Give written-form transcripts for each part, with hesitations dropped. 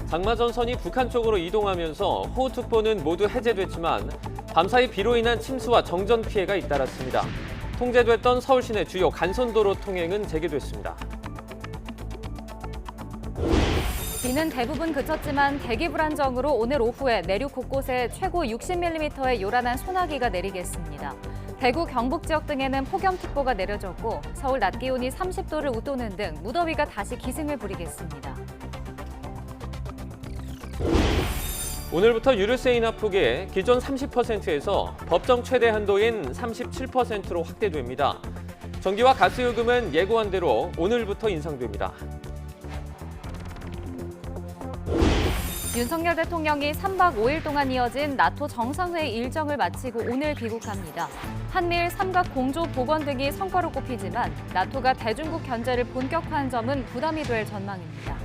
장마 전선이 북한 쪽으로 이동하면서 호우특보는 모두 해제됐지만 밤사이 비로 인한 침수와 정전 피해가 잇따랐습니다. 통제됐던 서울 시내 주요 간선도로 통행은 재개됐습니다. 비는 대부분 그쳤지만 대기 불안정으로 오늘 오후에 내륙 곳곳에 최고 60mm의 요란한 소나기가 내리겠습니다. 대구, 경북 지역 등에는 폭염특보가 내려졌고 서울 낮 기온이 30도를 웃도는 등 무더위가 다시 기승을 부리겠습니다. 오늘부터 유류세 인하폭이 기존 30%에서 법정 최대 한도인 37%로 확대됩니다. 전기와 가스요금은 예고한 대로 오늘부터 인상됩니다. 윤석열 대통령이 3박 5일 동안 이어진 나토 정상회의 일정을 마치고 오늘 귀국합니다. 한미일 삼각 공조 복원 등이 성과로 꼽히지만 나토가 대중국 견제를 본격화한 점은 부담이 될 전망입니다.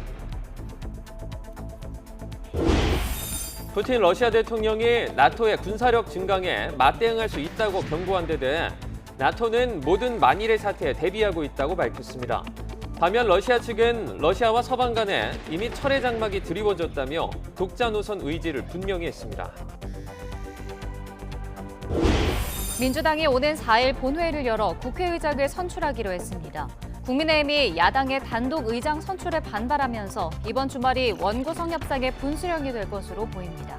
푸틴 러시아 대통령이 나토의 군사력 증강에 맞대응할 수 있다고 경고한 데 대해 나토는 모든 만일의 사태에 대비하고 있다고 밝혔습니다. 반면 러시아 측은 러시아와 서방 간에 이미 철의 장막이 드리워졌다며 독자 노선 의지를 분명히 했습니다. 민주당이 오는 4일 본회의를 열어 국회의장을 선출하기로 했습니다. 국민의힘이 야당의 단독 의장 선출에 반발하면서 이번 주말이 원구성 협상의 분수령이 될 것으로 보입니다.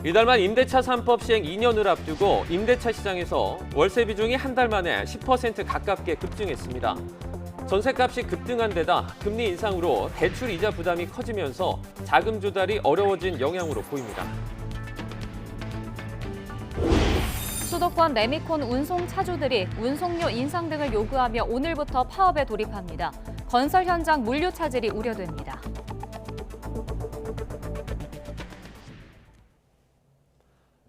이달 말 임대차 3법 시행 2년을 앞두고 임대차 시장에서 월세 비중이 한 달 만에 10% 가깝게 급증했습니다. 전셋값이 급등한 데다 금리 인상으로 대출 이자 부담이 커지면서 자금 조달이 어려워진 영향으로 보입니다. 수도권 레미콘 운송 차주들이 운송료 인상 등을 요구하며 오늘부터 파업에 돌입합니다. 건설 현장 물류 차질이 우려됩니다.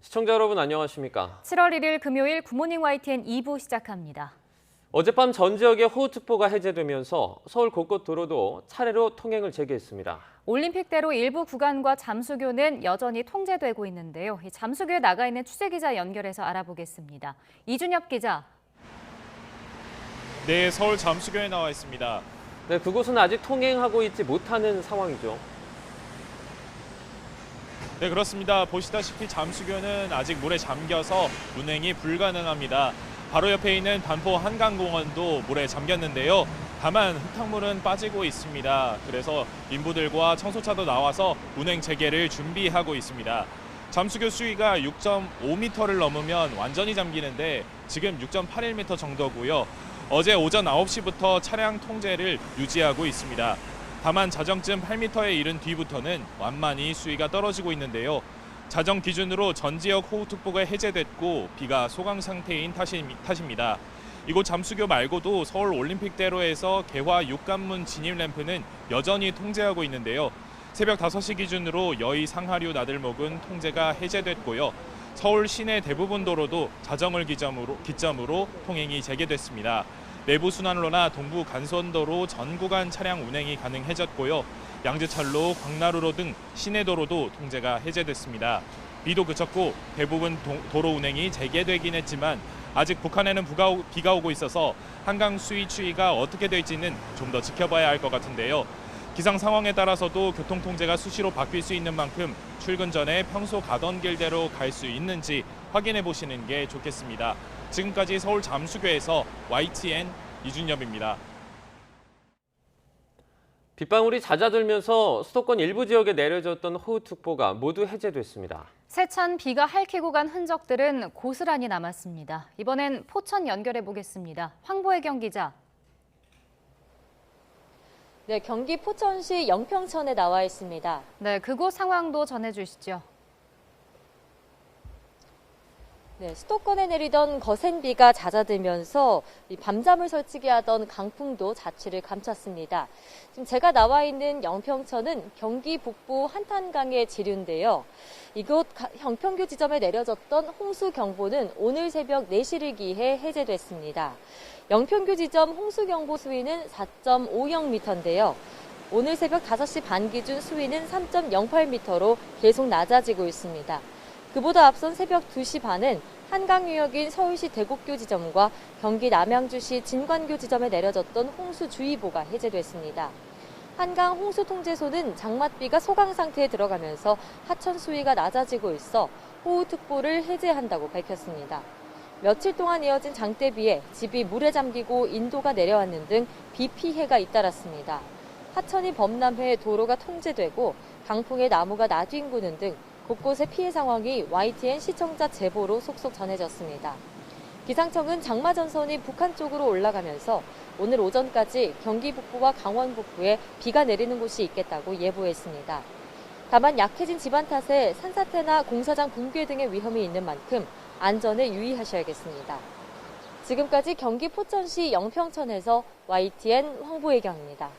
시청자 여러분 안녕하십니까? 7월 1일 금요일 굿모닝 YTN 2부 시작합니다. 어젯밤 전 지역에 호우특보가 해제되면서 서울 곳곳 도로도 차례로 통행을 재개했습니다. 올림픽대로 일부 구간과 잠수교는 여전히 통제되고 있는데요. 이 잠수교에 나가 있는 취재기자 연결해서 알아보겠습니다. 이준엽 기자. 네, 서울 잠수교에 나와 있습니다. 네, 그곳은 아직 통행하고 있지 못하는 상황이죠. 네, 그렇습니다. 보시다시피 잠수교는 아직 물에 잠겨서 운행이 불가능합니다. 바로 옆에 있는 반포 한강공원도 물에 잠겼는데요. 다만 흙탕물은 빠지고 있습니다. 그래서 인부들과 청소차도 나와서 운행 재개를 준비하고 있습니다. 잠수교 수위가 6.5m를 넘으면 완전히 잠기는데 지금 6.81m 정도고요. 어제 오전 9시부터 차량 통제를 유지하고 있습니다. 다만 자정쯤 8m에 이른 뒤부터는 완만히 수위가 떨어지고 있는데요. 자정 기준으로 전 지역 호우특보가 해제됐고 비가 소강 상태인 탓입니다. 이곳 잠수교 말고도 서울 올림픽대로에서 개화 육관문 진입 램프는 여전히 통제하고 있는데요. 새벽 5시 기준으로 여의 상하류 나들목은 통제가 해제됐고요. 서울 시내 대부분 도로도 자정을 기점으로 통행이 재개됐습니다. 내부 순환로나 동부 간선도로 전 구간 차량 운행이 가능해졌고요. 양재철로, 광나루로 등 시내도로도 통제가 해제됐습니다. 비도 그쳤고 대부분 도로 운행이 재개되긴 했지만 아직 북한에는 비가 오고 있어서 한강 수위 추이가 어떻게 될지는 좀 더 지켜봐야 할 것 같은데요. 기상 상황에 따라서도 교통 통제가 수시로 바뀔 수 있는 만큼 출근 전에 평소 가던 길대로 갈 수 있는지 확인해 보시는 게 좋겠습니다. 지금까지 서울 잠수교에서 YTN 이준엽입니다. 빗방울이 잦아들면서 수도권 일부 지역에 내려졌던 호우특보가 모두 해제됐습니다. 세찬 비가 핥히고 간 흔적들은 고스란히 남았습니다. 이번엔 포천 연결해 보겠습니다. 황보혜경 기자. 네, 경기 포천시 영평천에 나와 있습니다. 네, 그곳 상황도 전해주시죠. 네, 수도권에 내리던 거센 비가 잦아들면서 밤잠을 설치게 하던 강풍도 자취를 감췄습니다. 지금 제가 나와 있는 영평천은 경기 북부 한탄강의 지류인데요. 이곳 영평교 지점에 내려졌던 홍수경보는 오늘 새벽 4시를 기해 해제됐습니다. 영평교 지점 홍수경보 수위는 4.50m인데요. 오늘 새벽 5시 반 기준 수위는 3.08m로 계속 낮아지고 있습니다. 그보다 앞선 새벽 2시 반은 한강유역인 서울시 대곡교 지점과 경기 남양주시 진관교 지점에 내려졌던 홍수주의보가 해제됐습니다. 한강 홍수통제소는 장맛비가 소강 상태에 들어가면서 하천 수위가 낮아지고 있어 호우특보를 해제한다고 밝혔습니다. 며칠 동안 이어진 장대비에 집이 물에 잠기고 인도가 내려앉는 등 비 피해가 잇따랐습니다. 하천이 범람해 도로가 통제되고 강풍에 나무가 나뒹구는 등 곳곳의 피해 상황이 YTN 시청자 제보로 속속 전해졌습니다. 기상청은 장마 전선이 북한 쪽으로 올라가면서 오늘 오전까지 경기 북부와 강원 북부에 비가 내리는 곳이 있겠다고 예보했습니다. 다만 약해진 지반 탓에 산사태나 공사장 붕괴 등의 위험이 있는 만큼 안전에 유의하셔야겠습니다. 지금까지 경기 포천시 영평천에서 YTN 황보혜경입니다.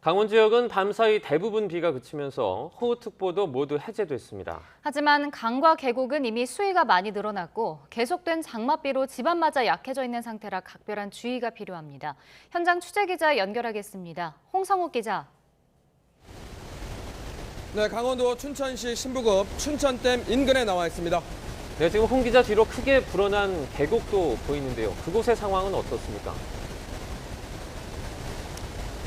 강원 지역은 밤사이 대부분 비가 그치면서 호우특보도 모두 해제됐습니다. 하지만 강과 계곡은 이미 수위가 많이 늘어났고 계속된 장맛비로 집안마저 약해져 있는 상태라 각별한 주의가 필요합니다. 현장 취재기자 연결하겠습니다. 홍성욱 기자. 네, 강원도 춘천시 신부급 춘천댐 인근에 나와 있습니다. 네, 지금 홍 기자 뒤로 크게 불어난 계곡도 보이는데요. 그곳의 상황은 어떻습니까?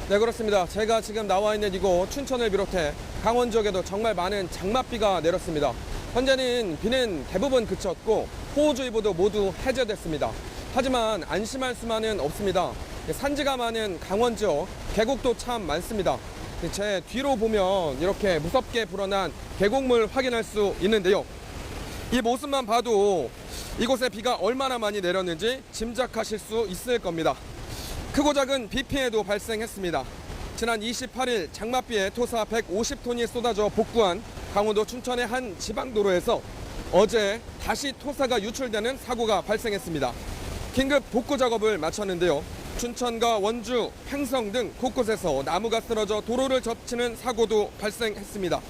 네, 그렇습니다. 제가 지금 나와 있는 이곳 춘천을 비롯해 강원 지역에도 정말 많은 장맛비가 내렸습니다. 현재는 비는 대부분 그쳤고 호우주의보도 모두 해제됐습니다. 하지만 안심할 수만은 없습니다. 산지가 많은 강원 지역 계곡도 참 많습니다. 제 뒤로 보면 이렇게 무섭게 불어난 계곡물 확인할 수 있는데요. 이 모습만 봐도 이곳에 비가 얼마나 많이 내렸는지 짐작하실 수 있을 겁니다. 크고 작은 비 피해도 발생했습니다. 지난 28일 장맛비에 토사 150톤이 쏟아져 복구한 강원도 춘천의 한 지방도로에서 어제 다시 토사가 유출되는 사고가 발생했습니다. 긴급 복구 작업을 마쳤는데요. 춘천과 원주, 횡성 등 곳곳에서 나무가 쓰러져 도로를 접치는 사고도 발생했습니다.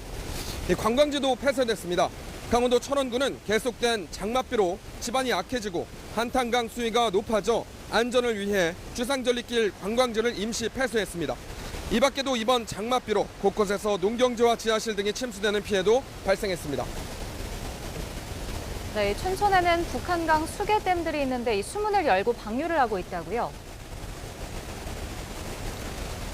관광지도 폐쇄됐습니다. 강원도 철원군은 계속된 장맛비로 집안이 약해지고 한탄강 수위가 높아져 안전을 위해 주상절리길 관광지를 임시 폐쇄했습니다. 이 밖에도 이번 장맛비로 곳곳에서 농경지와 지하실 등이 침수되는 피해도 발생했습니다. 네, 춘천에는 북한강 수계댐들이 있는데 이 수문을 열고 방류를 하고 있다고요?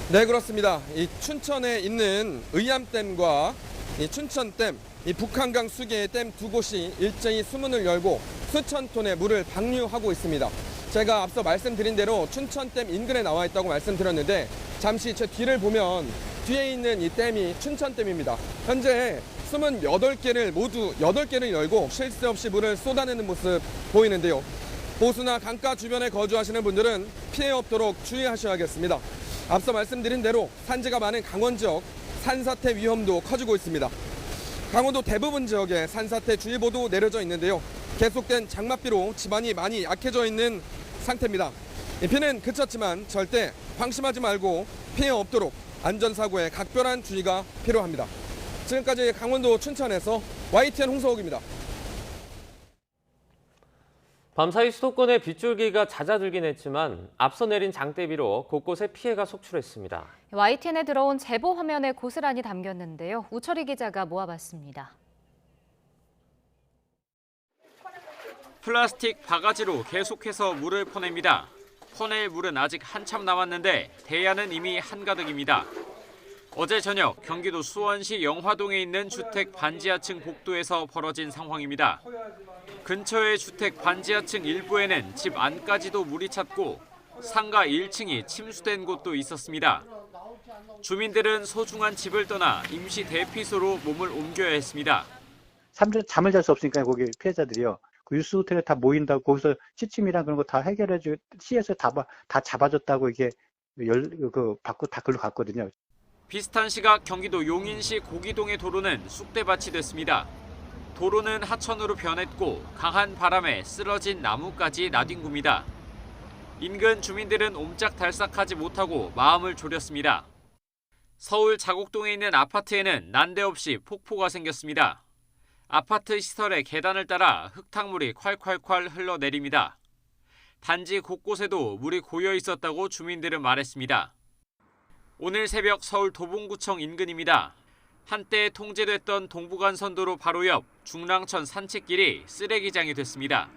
네, 그렇습니다. 이 춘천에 있는 의암댐과 이 춘천댐, 이 북한강 수계의 댐 두 곳이 일제히 수문을 열고 수천 톤의 물을 방류하고 있습니다. 제가 앞서 말씀드린 대로 춘천댐 인근에 나와 있다고 말씀드렸는데 잠시 제 뒤를 보면 뒤에 있는 이 댐이 춘천댐입니다. 현재 수문 8개를 모두 8개를 열고 쉴 새 없이 물을 쏟아내는 모습 보이는데요. 호수나 강가 주변에 거주하시는 분들은 피해 없도록 주의하셔야겠습니다. 앞서 말씀드린 대로 산지가 많은 강원 지역 산사태 위험도 커지고 있습니다. 강원도 대부분 지역에 산사태 주의보도 내려져 있는데요. 계속된 장맛비로 집안이 많이 약해져 있는 상태입니다. 비는 그쳤지만 절대 방심하지 말고 피해 없도록 안전사고에 각별한 주의가 필요합니다. 지금까지 강원도 춘천에서 YTN 홍성욱입니다. 밤사이 수도권에 빗줄기가 잦아들긴 했지만 앞서 내린 장대비로 곳곳에 피해가 속출했습니다. YTN에 들어온 제보 화면에 고스란히 담겼는데요. 우철희 기자가 모아봤습니다. 플라스틱 바가지로 계속해서 물을 퍼냅니다. 퍼낼 물은 아직 한참 남았는데 대야는 이미 한가득입니다. 어제 저녁 경기도 수원시 영화동에 있는 주택 반지하층 복도에서 벌어진 상황입니다. 근처의 주택 반지하층 일부에는 집 안까지도 물이 찼고 상가 1층이 침수된 곳도 있었습니다. 주민들은 소중한 집을 떠나 임시 대피소로 몸을 옮겨야 했습니다. 잠을 잘 수 없으니까 거기 피해자들이요. 그 유스 호텔에 다 모인다고 거기서 시침이랑 그런 거 다 해결해주고 시에서 다 잡아줬다고 이게 받고 다 글로 갔거든요. 비슷한 시각 경기도 용인시 고기동의 도로는 쑥대밭이 됐습니다. 도로는 하천으로 변했고 강한 바람에 쓰러진 나무까지 나뒹굽니다. 인근 주민들은 옴짝달싹하지 못하고 마음을 졸였습니다. 서울 자곡동에 있는 아파트에는 난데없이 폭포가 생겼습니다. 아파트 시설의 계단을 따라 흙탕물이 콸콸콸 흘러내립니다. 단지 곳곳에도 물이 고여 있었다고 주민들은 말했습니다. 오늘 새벽 서울 도봉구청 인근입니다. 한때 통제됐던 동부간선도로 바로 옆 중랑천 산책길이 쓰레기장이 됐습니다.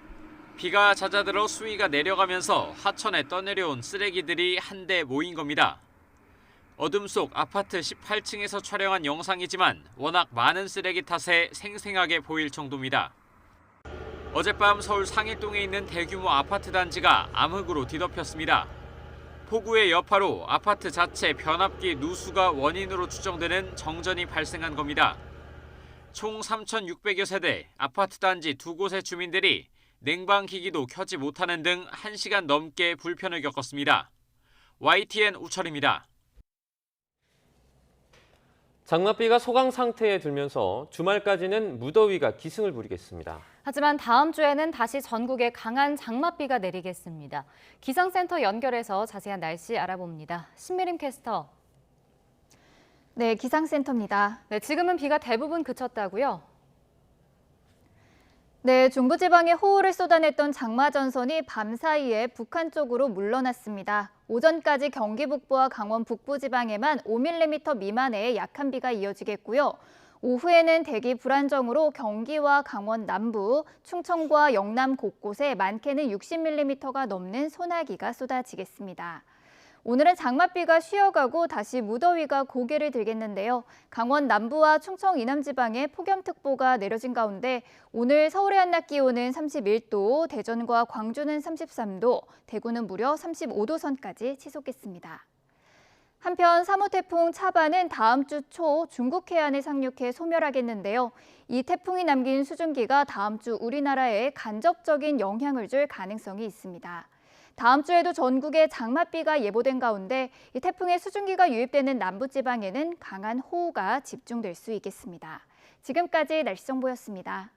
비가 잦아들어 수위가 내려가면서 하천에 떠내려온 쓰레기들이 한데 모인 겁니다. 어둠 속 아파트 18층에서 촬영한 영상이지만 워낙 많은 쓰레기 탓에 생생하게 보일 정도입니다. 어젯밤 서울 상일동에 있는 대규모 아파트 단지가 암흑으로 뒤덮였습니다. 폭우의 여파로 아파트 자체 변압기 누수가 원인으로 추정되는 정전이 발생한 겁니다. 총 3,600여 세대 아파트 단지 2곳의 주민들이 냉방기기도 켜지 못하는 등 1시간 넘게 불편을 겪었습니다. YTN 우철입니다. 장맛비가 소강 상태에 들면서 주말까지는 무더위가 기승을 부리겠습니다. 하지만 다음 주에는 다시 전국에 강한 장맛비가 내리겠습니다. 기상센터 연결해서 자세한 날씨 알아봅니다. 신미림 캐스터. 네, 기상센터입니다. 네, 지금은 비가 대부분 그쳤다고요? 네, 중부지방에 호우를 쏟아냈던 장마전선이 밤 사이에 북한 쪽으로 물러났습니다. 오전까지 경기 북부와 강원 북부 지방에만 5mm 미만의 약한 비가 이어지겠고요. 오후에는 대기 불안정으로 경기와 강원 남부, 충청과 영남 곳곳에 많게는 60mm가 넘는 소나기가 쏟아지겠습니다. 오늘은 장맛비가 쉬어가고 다시 무더위가 고개를 들겠는데요. 강원 남부와 충청 이남 지방에 폭염특보가 내려진 가운데 오늘 서울의 한낮 기온은 31도, 대전과 광주는 33도, 대구는 무려 35도 선까지 치솟겠습니다. 한편 3호 태풍 차바는 다음 주 초 중국 해안에 상륙해 소멸하겠는데요. 이 태풍이 남긴 수증기가 다음 주 우리나라에 간접적인 영향을 줄 가능성이 있습니다. 다음 주에도 전국에 장맛비가 예보된 가운데 이 태풍의 수증기가 유입되는 남부지방에는 강한 호우가 집중될 수 있겠습니다. 지금까지 날씨 정보였습니다.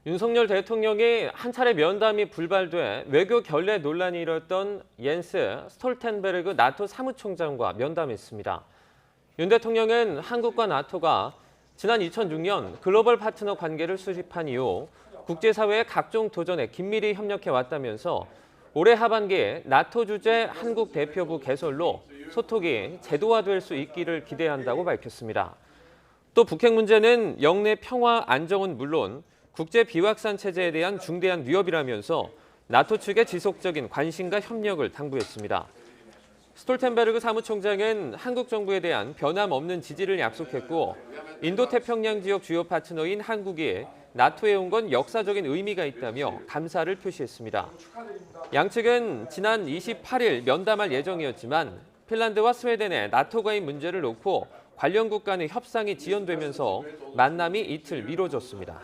윤석열 대통령이 한 차례 면담이 불발돼 외교 결례 논란이 일었던 옌스 스톨텐베르그 나토 사무총장과 면담했습니다. 윤 대통령은 한국과 나토가 지난 2006년 글로벌 파트너 관계를 수립한 이후 국제사회의 각종 도전에 긴밀히 협력해 왔다면서 올해 하반기에 나토 주재 한국 대표부 개설로 소통이 제도화될 수 있기를 기대한다고 밝혔습니다. 또 북핵 문제는 영내 평화 안정은 물론 국제 비확산 체제에 대한 중대한 위협이라면서 나토 측의 지속적인 관심과 협력을 당부했습니다. 스톨텐베르그 사무총장은 한국 정부에 대한 변함없는 지지를 약속했고 인도태평양 지역 주요 파트너인 한국이 나토에 온 건 역사적인 의미가 있다며 감사를 표시했습니다. 양측은 지난 28일 면담할 예정이었지만 핀란드와 스웨덴의 나토 가입 문제를 놓고 관련국 간의 협상이 지연되면서 만남이 이틀 미뤄졌습니다.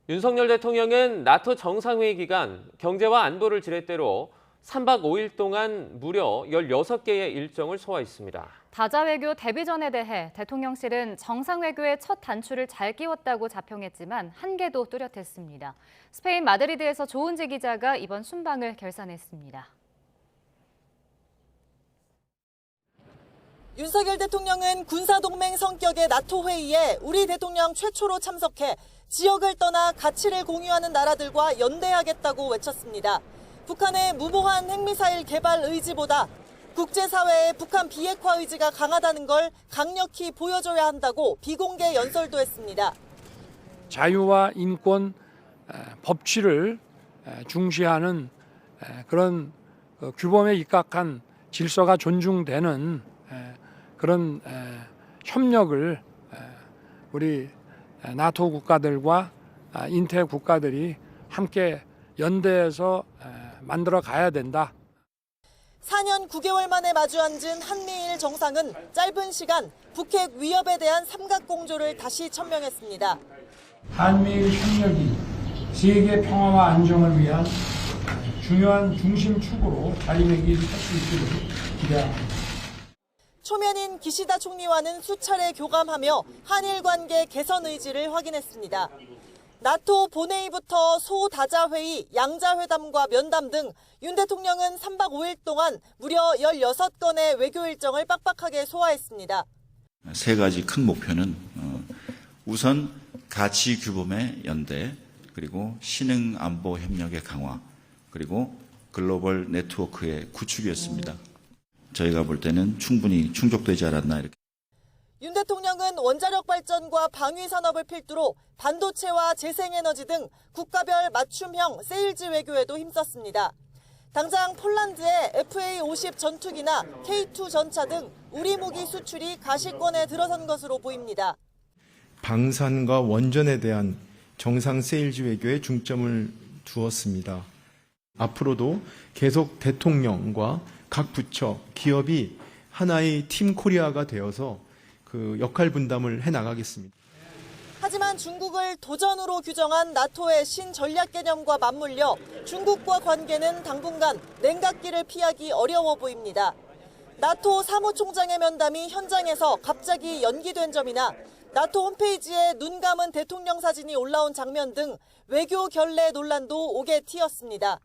윤석열 대통령은 나토 정상회의 기간 경제와 안보를 지렛대로 3박 5일 동안 무려 16개의 일정을 소화했습니다. 다자외교 데뷔전에 대해 대통령실은 정상외교의 첫 단추를 잘 끼웠다고 자평했지만 한계도 뚜렷했습니다. 스페인 마드리드에서 조은지 기자가 이번 순방을 결산했습니다. 윤석열 대통령은 군사동맹 성격의 나토 회의에 우리 대통령 최초로 참석해 지역을 떠나 가치를 공유하는 나라들과 연대하겠다고 외쳤습니다. 북한의 무모한 핵미사일 개발 의지보다 국제사회의 북한 비핵화 의지가 강하다는 걸 강력히 보여줘야 한다고 비공개 연설도 했습니다. 자유와 인권, 법치를 중시하는 그런 규범에 입각한 질서가 존중되는 그런 협력을 우리 나토 국가들과 인태 국가들이 함께 연대해서 만들어 가야 된다. 4년 9개월 만에 마주 앉은 한미일 정상은 짧은 시간 북핵 위협에 대한 삼각공조를 다시 천명했습니다. 한미일 협력이 세계 평화와 안정을 위한 중요한 중심축으로 자리매김할 수 있기를 기대합니다. 초면인 기시다 총리와는 수차례 교감하며 한일 관계 개선 의지를 확인했습니다. 나토 본회의부터 소다자회의, 양자회담과 면담 등 윤 대통령은 3박 5일 동안 무려 16건의 외교 일정을 빡빡하게 소화했습니다. 세 가지 큰 목표는 우선 가치 규범의 연대, 그리고 신흥 안보 협력의 강화, 그리고 글로벌 네트워크의 구축이었습니다. 저희가 볼 때는 충분히 충족되지 않았나 이렇게. 윤 대통령은 원자력 발전과 방위 산업을 필두로 반도체와 재생에너지 등 국가별 맞춤형 세일즈 외교에도 힘썼습니다. 당장 폴란드의 FA-50 전투기나 K2 전차 등 우리 무기 수출이 가시권에 들어선 것으로 보입니다. 방산과 원전에 대한 정상 세일즈 외교에 중점을 두었습니다. 앞으로도 계속 대통령과 각 부처, 기업이 하나의 팀 코리아가 되어서 그 역할 분담을 해나가겠습니다. 하지만 중국을 도전으로 규정한 나토의 신전략 개념과 맞물려 중국과 관계는 당분간 냉각기를 피하기 어려워 보입니다. 나토 사무총장의 면담이 현장에서 갑자기 연기된 점이나 나토 홈페이지에 눈 감은 대통령 사진이 올라온 장면 등 외교 결례 논란도 옥에 튀었습니다.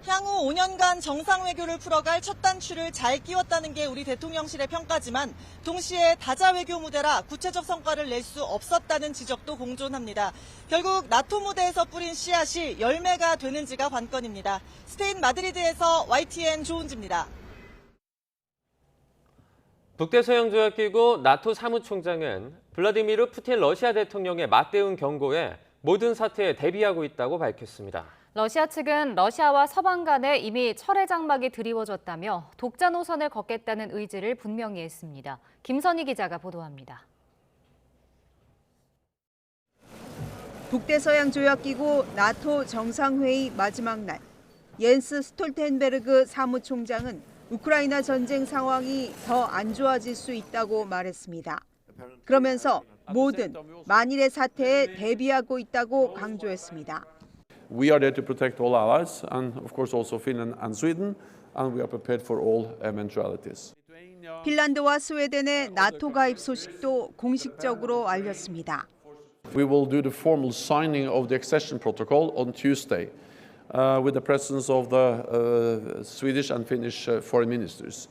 향후 5년간 정상 외교를 풀어갈 첫 단추를 잘 끼웠다는 게 우리 대통령실의 평가지만 동시에 다자 외교 무대라 구체적 성과를 낼 수 없었다는 지적도 공존합니다. 결국 나토 무대에서 뿌린 씨앗이 열매가 되는지가 관건입니다. 스페인 마드리드에서 YTN 조은지입니다. 북대서양조약기구 나토 사무총장은 블라디미르 푸틴 러시아 대통령의 맞대응 경고에 모든 사태에 대비하고 있다고 밝혔습니다. 러시아 측은 러시아와 서방 간에 이미 철의 장막이 드리워졌다며 독자 노선을 걷겠다는 의지를 분명히 했습니다. 김선희 기자가 보도합니다. 북대서양 조약기구 나토 정상회의 마지막 날, 옌스 스톨텐베르그 사무총장은 우크라이나 전쟁 상황이 더 안 좋아질 수 있다고 말했습니다. 그러면서 모든 만일의 사태에 대비하고 있다고 강조했습니다. We are there to protect all allies and of course also Finland and Sweden and we are prepared for all eventualities. 핀란드와 스웨덴의 나토 가입 소식도 공식적으로 알렸습니다. We will do the formal signing of the accession protocol on Tuesday with the presence of the Swedish and Finnish foreign ministers.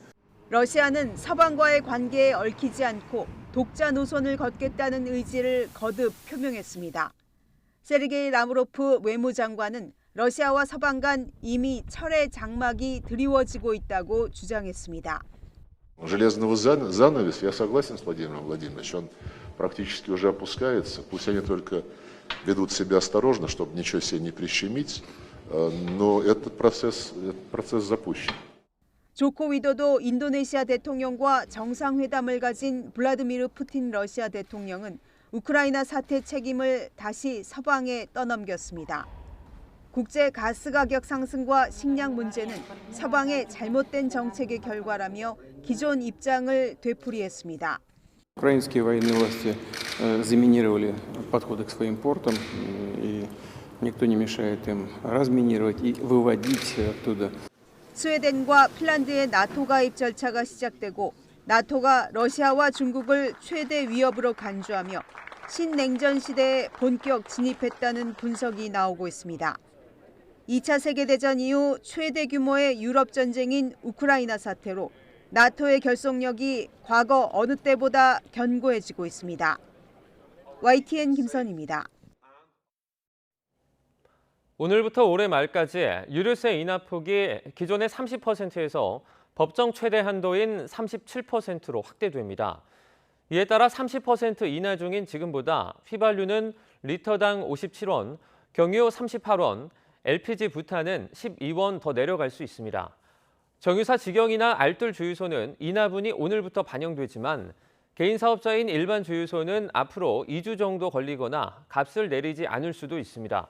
러시아는 서방과의 관계에 얽히지 않고 독자 노선을 걷겠다는 의지를 거듭 표명했습니다. 세르게이 라브로프 외무장관은 러시아와 서방 간 이미 철의 장막이 드리워지고 있다고 주장했습니다. Железного занавес, я согласен с Владимиром Владимировичем, он практически уже опускается. Пусть они только ведут себя осторожно, чтобы ничего себе не прищемить, но этот процесс запущен. 조코 위도도 인도네시아 대통령과 정상회담을 가진 블라디미르 푸틴 러시아 대통령은 우크라이나 사태 책임을 다시 서방에 떠넘겼습니다. 국제 가스 가격 상승과 식량 문제는 서방의 잘못된 정책의 결과라며 기존 입장을 되풀이했습니다. Украинские военные власти заминировали подходы к своим портам, и никто не мешает им разминировать и выводить оттуда. 스웨덴과 핀란드의 나토 가입 절차가 시작되고 나토가 러시아와 중국을 최대 위협으로 간주하며 신냉전 시대에 본격 진입했다는 분석이 나오고 있습니다. 2차 세계대전 이후 최대 규모의 유럽 전쟁인 우크라이나 사태로 나토의 결속력이 과거 어느 때보다 견고해지고 있습니다. YTN 김선희입니다. 오늘부터 올해 말까지 유류세 인하폭이 기존의 30%에서 법정 최대 한도인 37%로 확대됩니다. 이에 따라 30% 인하 중인 지금보다 휘발유는 리터당 57원, 경유 38원, LPG 부탄은 12원 더 내려갈 수 있습니다. 정유사 직영이나 알뜰 주유소는 인하분이 오늘부터 반영되지만 개인 사업자인 일반 주유소는 앞으로 2주 정도 걸리거나 값을 내리지 않을 수도 있습니다.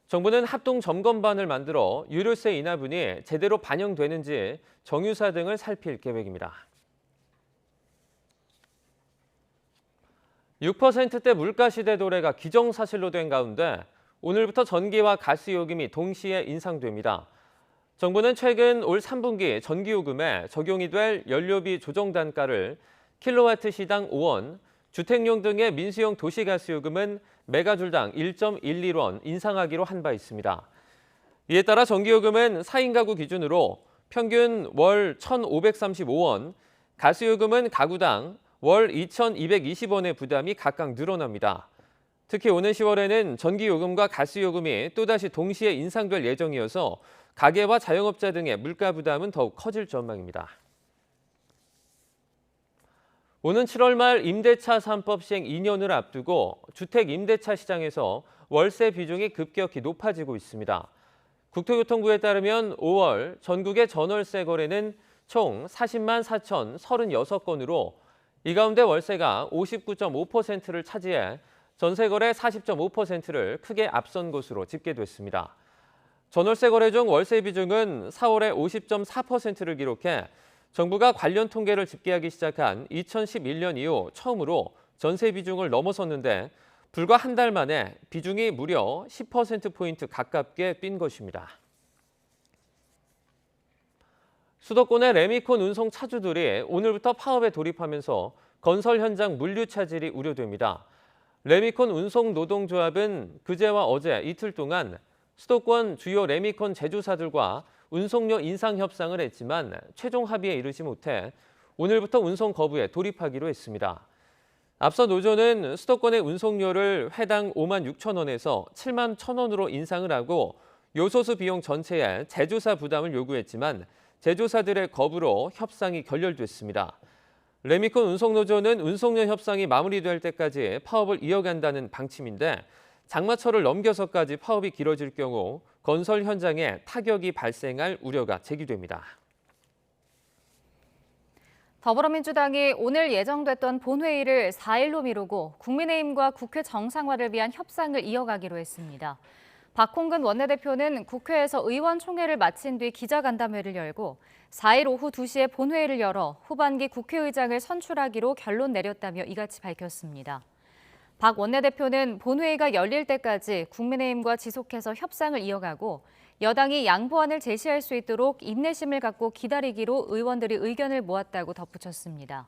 정부는 합동 점검반을 만들어 유류세 인하분이 제대로 반영되는지 정유사 등을 살필 계획입니다. 6%대 물가시대 도래가 기정사실로 된 가운데 오늘부터 전기와 가스요금이 동시에 인상됩니다. 정부는 최근 올 3분기 전기요금에 적용이 될 연료비 조정 단가를 킬로와트 시당 5원, 주택용 등의 민수용 도시가스요금은 메가줄당 1.11원 인상하기로 한 바 있습니다. 이에 따라 전기요금은 4인 가구 기준으로 평균 월 1,535원, 가스요금은 가구당 월 2,220원의 부담이 각각 늘어납니다. 특히 오는 10월에는 전기요금과 가스요금이 또다시 동시에 인상될 예정이어서 가계와 자영업자 등의 물가 부담은 더욱 커질 전망입니다. 오는 7월 말 임대차 3법 시행 2년을 앞두고 주택 임대차 시장에서 월세 비중이 급격히 높아지고 있습니다. 국토교통부에 따르면 5월 전국의 전월세 거래는 총 40만 4,036건으로 이 가운데 월세가 59.5%를 차지해 전세 거래 40.5%를 크게 앞선 것으로 집계됐습니다. 전월세 거래 중 월세 비중은 4월에 50.4%를 기록해 정부가 관련 통계를 집계하기 시작한 2011년 이후 처음으로 전세 비중을 넘어섰는데 불과 한 달 만에 비중이 무려 10%포인트 가깝게 뛴 것입니다. 수도권의 레미콘 운송 차주들이 오늘부터 파업에 돌입하면서 건설 현장 물류 차질이 우려됩니다. 레미콘 운송 노동조합은 그제와 어제 이틀 동안 수도권 주요 레미콘 제조사들과 운송료 인상 협상을 했지만 최종 합의에 이르지 못해 오늘부터 운송 거부에 돌입하기로 했습니다. 앞서 노조는 수도권의 운송료를 회당 5만 6천 원에서 7만 1천 원으로 인상을 하고 요소수 비용 전체에 제조사 부담을 요구했지만 제조사들의 거부로 협상이 결렬됐습니다. 레미콘 운송노조는 운송료 협상이 마무리될 때까지 파업을 이어간다는 방침인데 장마철을 넘겨서까지 파업이 길어질 경우 건설 현장에 타격이 발생할 우려가 제기됩니다. 더불어민주당이 오늘 예정됐던 본회의를 4일로 미루고 국민의힘과 국회 정상화를 위한 협상을 이어가기로 했습니다. 박홍근 원내대표는 국회에서 의원총회를 마친 뒤 기자간담회를 열고 4일 오후 2시에 본회의를 열어 후반기 국회의장을 선출하기로 결론 내렸다며 이같이 밝혔습니다. 박 원내대표는 본회의가 열릴 때까지 국민의힘과 지속해서 협상을 이어가고 여당이 양보안을 제시할 수 있도록 인내심을 갖고 기다리기로 의원들이 의견을 모았다고 덧붙였습니다.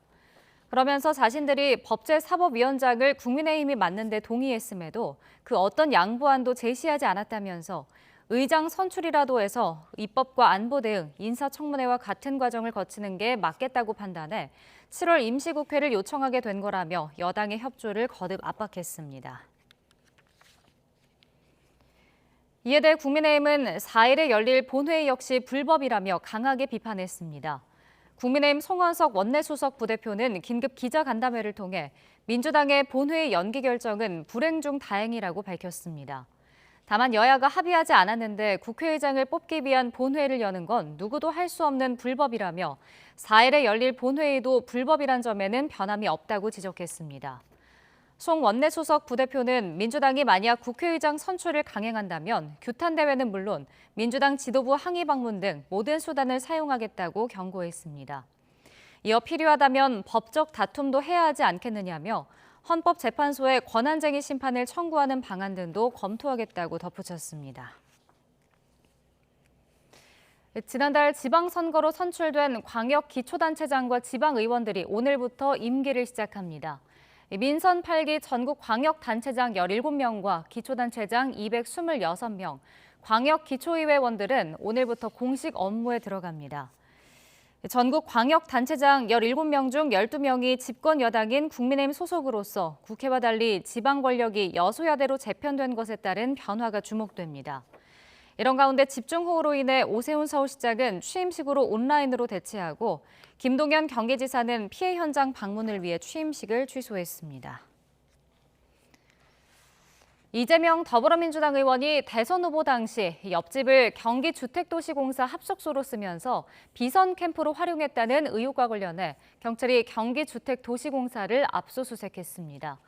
그러면서 자신들이 법제사법위원장을 국민의힘이 맡는 데 동의했음에도 그 어떤 양보안도 제시하지 않았다면서 의장 선출이라도 해서 입법과 안보 대응, 인사청문회와 같은 과정을 거치는 게 맞겠다고 판단해 7월 임시국회를 요청하게 된 거라며 여당의 협조를 거듭 압박했습니다. 이에 대해 국민의힘은 4일에 열릴 본회의 역시 불법이라며 강하게 비판했습니다. 국민의힘 송원석 원내수석 부대표는 긴급 기자간담회를 통해 민주당의 본회의 연기 결정은 불행 중 다행이라고 밝혔습니다. 다만 여야가 합의하지 않았는데 국회의장을 뽑기 위한 본회의를 여는 건 누구도 할 수 없는 불법이라며 4일에 열릴 본회의도 불법이란 점에는 변함이 없다고 지적했습니다. 송 원내수석 부대표는 민주당이 만약 국회의장 선출을 강행한다면 규탄대회는 물론 민주당 지도부 항의 방문 등 모든 수단을 사용하겠다고 경고했습니다. 이어 필요하다면 법적 다툼도 해야 하지 않겠느냐며 헌법재판소에 권한쟁의 심판을 청구하는 방안 등도 검토하겠다고 덧붙였습니다. 지난달 지방선거로 선출된 광역기초단체장과 지방의원들이 오늘부터 임기를 시작합니다. 민선 8기 전국 광역단체장 17명과 기초단체장 226명, 광역기초의회원들은 오늘부터 공식 업무에 들어갑니다. 전국 광역단체장 17명 중 12명이 집권 여당인 국민의힘 소속으로서 국회와 달리 지방 권력이 여소야대로 재편된 것에 따른 변화가 주목됩니다. 이런 가운데 집중호우로 인해 오세훈 서울시장은 취임식으로 온라인으로 대체하고 김동연 경기지사는 피해 현장 방문을 위해 취임식을 취소했습니다. 이재명 더불어민주당 의원이 대선 후보 당시 옆집을 경기주택도시공사 합숙소로 쓰면서 비선 캠프로 활용했다는 의혹과 관련해 경찰이 경기주택도시공사를 압수수색했습니다.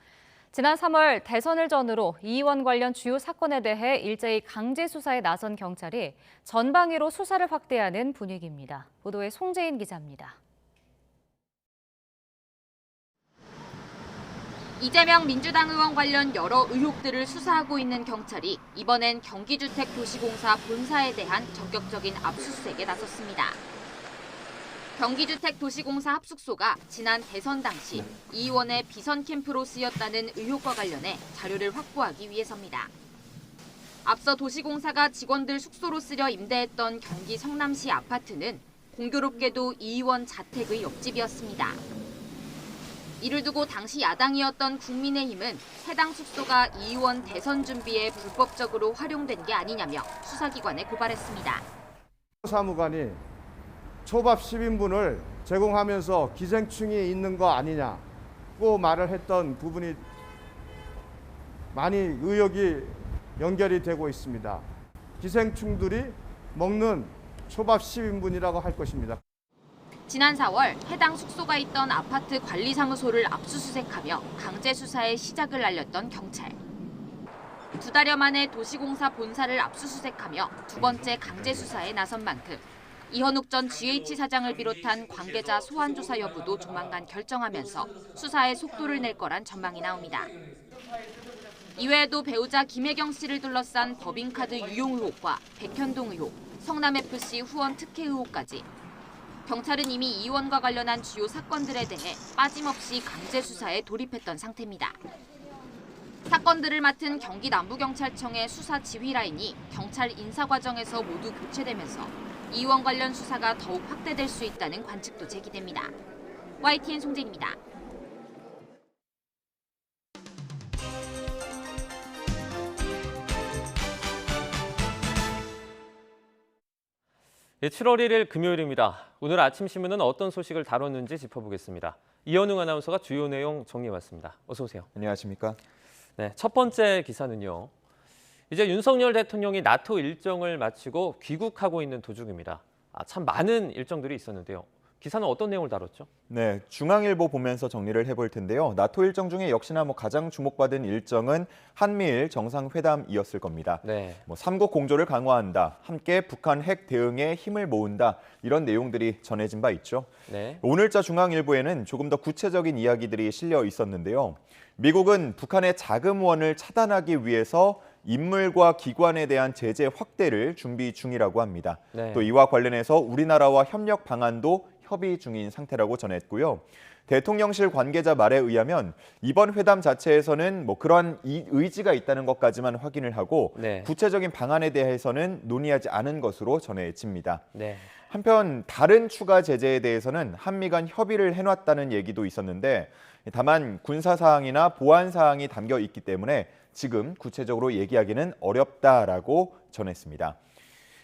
지난 3월 대선을 전후로 이 의원 관련 주요 사건에 대해 일제히 강제 수사에 나선 경찰이 전방위로 수사를 확대하는 분위기입니다. 보도에 송재인 기자입니다. 이재명 민주당 의원 관련 여러 의혹들을 수사하고 있는 경찰이 이번엔 경기주택도시공사 본사에 대한 전격적인 압수수색에 나섰습니다. 경기주택도시공사 합숙소가 지난 대선 당시 이 의원의 비선 캠프로 쓰였다는 의혹과 관련해 자료를 확보하기 위해서입니다. 앞서 도시공사가 직원들 숙소로 쓰려 임대했던 경기 성남시 아파트는 공교롭게도 이 의원 자택의 옆집이었습니다. 이를 두고 당시 야당이었던 국민의힘은 해당 숙소가 이 의원 대선 준비에 불법적으로 활용된 게 아니냐며 수사기관에 고발했습니다. 사무관이 초밥 10인분을 제공하면서 기생충이 있는 거 아니냐고 말을 했던 부분이 많이 의혹이 연결이 되고 있습니다. 기생충들이 먹는 초밥 10인분이라고 할 것입니다. 지난 4월 해당 숙소가 있던 아파트 관리사무소를 압수수색하며 강제 수사의 시작을 알렸던 경찰. 2달여 만에 도시공사 본사를 압수수색하며 두 번째 강제 수사에 나선 만큼 이현욱 전 GH 사장을 비롯한 관계자 소환 조사 여부도 조만간 결정하면서 수사에 속도를 낼 거란 전망이 나옵니다. 이외에도 배우자 김혜경 씨를 둘러싼 법인카드 유용 의혹과 백현동 의혹, 성남FC 후원 특혜 의혹까지 경찰은 이미 이 의원과 관련한 주요 사건들에 대해 빠짐없이 강제 수사에 돌입했던 상태입니다. 사건들을 맡은 경기 남부경찰청의 수사 지휘 라인이 경찰 인사 과정에서 모두 교체되면서 이 의원 관련 수사가 더욱 확대될 수 있다는 관측도 제기됩니다. YTN 송재입니다. 예, 7월 1일 금요일입니다. 오늘 아침 신문은 어떤 소식을 다뤘는지 짚어보겠습니다. 이현웅 아나운서가 주요 내용 정리해왔습니다. 어서 오세요. 안녕하십니까? 네, 첫 번째 기사는요. 이제 윤석열 대통령이 나토 일정을 마치고 귀국하고 있는 도중입니다. 참 많은 일정들이 있었는데요. 기사는 어떤 내용을 다뤘죠? 네, 중앙일보 보면서 정리를 해볼 텐데요. 나토 일정 중에 역시나 가장 주목받은 일정은 한미일 정상회담이었을 겁니다. 네. 삼국 공조를 강화한다, 함께 북한 핵 대응에 힘을 모은다, 이런 내용들이 전해진 바 있죠. 네. 오늘자 중앙일보에는 조금 더 구체적인 이야기들이 실려 있었는데요. 미국은 북한의 자금원을 차단하기 위해서 인물과 기관에 대한 제재 확대를 준비 중이라고 합니다. 네. 또 이와 관련해서 우리나라와 협력 방안도 협의 중인 상태라고 전했고요. 대통령실 관계자 말에 의하면 이번 회담 자체에서는 그러한 의지가 있다는 것까지만 확인을 하고 네. 구체적인 방안에 대해서는 논의하지 않은 것으로 전해집니다. 네. 한편 다른 추가 제재에 대해서는 한미 간 협의를 해놨다는 얘기도 있었는데 다만 군사 사항이나 보안 사항이 담겨 있기 때문에 지금 구체적으로 얘기하기는 어렵다라고 전했습니다.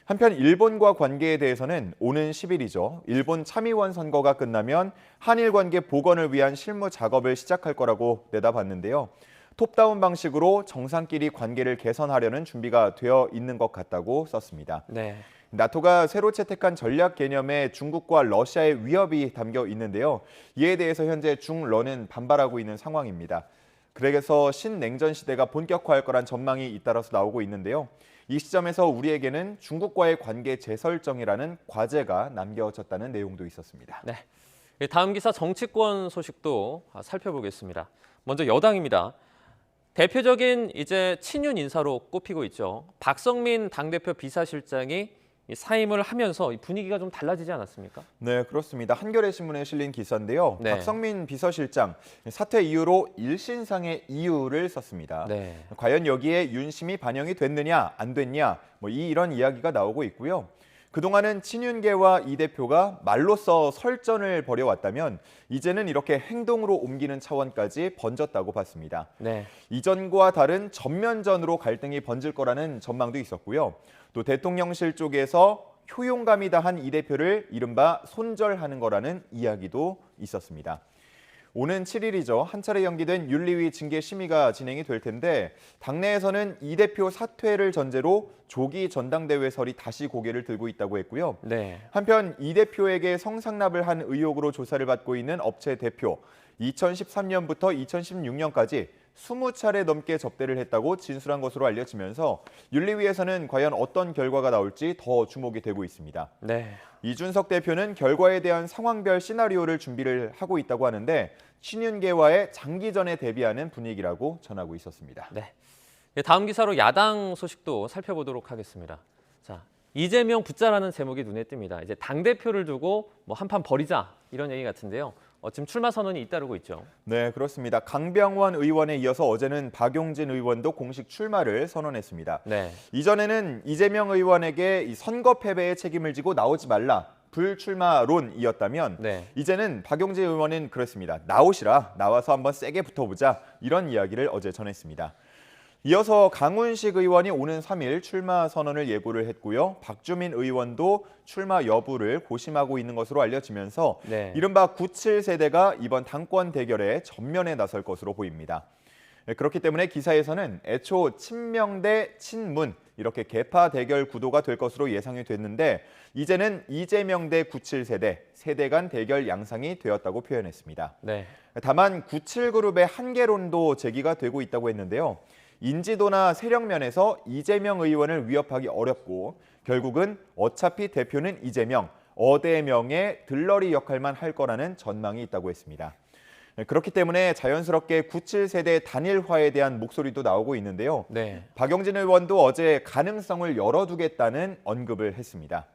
한편 일본과 관계에 대해서는 오는 10일이죠. 일본 참의원 선거가 끝나면 한일 관계 복원을 위한 실무 작업을 시작할 거라고 내다봤는데요. 톱다운 방식으로 정상끼리 관계를 개선하려는 준비가 되어 있는 것 같다고 썼습니다. 네. 나토가 새로 채택한 전략 개념에 중국과 러시아의 위협이 담겨 있는데요. 이에 대해서 현재 중러는 반발하고 있는 상황입니다. 그래서 신냉전 시대가 본격화할 거란 전망이 잇따라서 나오고 있는데요. 이 시점에서 우리에게는 중국과의 관계 재설정이라는 과제가 남겨졌다는 내용도 있었습니다. 네. 다음 기사 정치권 소식도 살펴보겠습니다. 먼저 여당입니다. 대표적인 이제 친윤 인사로 꼽히고 있죠. 박성민 당대표 비서실장이 사임을 하면서 분위기가 좀 달라지지 않았습니까? 네, 그렇습니다. 한겨레 신문에 실린 기사인데요. 네. 박성민 비서실장 사퇴 이후로 일신상의 이유를 썼습니다. 네. 과연 여기에 윤심이 반영이 됐느냐 안 됐냐 이런 이야기가 나오고 있고요. 그동안은 친윤계와 이 대표가 말로써 설전을 벌여왔다면 이제는 이렇게 행동으로 옮기는 차원까지 번졌다고 봤습니다. 네. 이전과 다른 전면전으로 갈등이 번질 거라는 전망도 있었고요. 또 대통령실 쪽에서 효용감이 다한 이 대표를 이른바 손절하는 거라는 이야기도 있었습니다. 오는 7일이죠. 한 차례 연기된 윤리위 징계 심의가 진행이 될 텐데 당내에서는 이 대표 사퇴를 전제로 조기 전당대회설이 다시 고개를 들고 있다고 했고요. 네. 한편 이 대표에게 성상납을 한 의혹으로 조사를 받고 있는 업체 대표 2013년부터 2016년까지 20차례 넘게 접대를 했다고 진술한 것으로 알려지면서 윤리위에서는 과연 어떤 결과가 나올지 더 주목이 되고 있습니다. 네. 이준석 대표는 결과에 대한 상황별 시나리오를 준비를 하고 있다고 하는데 친윤계와의 장기전에 대비하는 분위기라고 전하고 있었습니다. 네. 다음 기사로 야당 소식도 살펴보도록 하겠습니다. 자, 이재명 붙자라는 제목이 눈에 띕니다. 이제 당대표를 두고 한판 벌이자 이런 얘기 같은데요. 지금 출마 선언이 잇따르고 있죠. 네, 그렇습니다. 강병원 의원에 이어서 어제는 박용진 의원도 공식 출마를 선언했습니다. 네. 이전에는 이재명 의원에게 이 선거 패배의 책임을 지고 나오지 말라, 불출마론이었다면 이제는 박용진 의원은 그렇습니다. 나오시라. 나와서 한번 세게 붙어보자. 이런 이야기를 어제 전했습니다. 이어서 강훈식 의원이 오는 3일 출마 선언을 예고를 했고요. 박주민 의원도 출마 여부를 고심하고 있는 것으로 알려지면서 이른바 97세대가 이번 당권 대결에 전면에 나설 것으로 보입니다. 그렇기 때문에 기사에서는 애초 친명 대 친문 이렇게 계파 대결 구도가 될 것으로 예상이 됐는데 이제는 이재명 대 97세대, 세대 간 대결 양상이 되었다고 표현했습니다. 다만 97그룹의 한계론도 제기가 되고 있다고 했는데요. 인지도나 세력 면에서 이재명 의원을 위협하기 어렵고 결국은 어차피 대표는 이재명, 어대명의 들러리 역할만 할 거라는 전망이 있다고 했습니다. 그렇기 때문에 자연스럽게 97세대 단일화에 대한 목소리도 나오고 있는데요. 박용진 의원도 어제 가능성을 열어두겠다는 언급을 했습니다.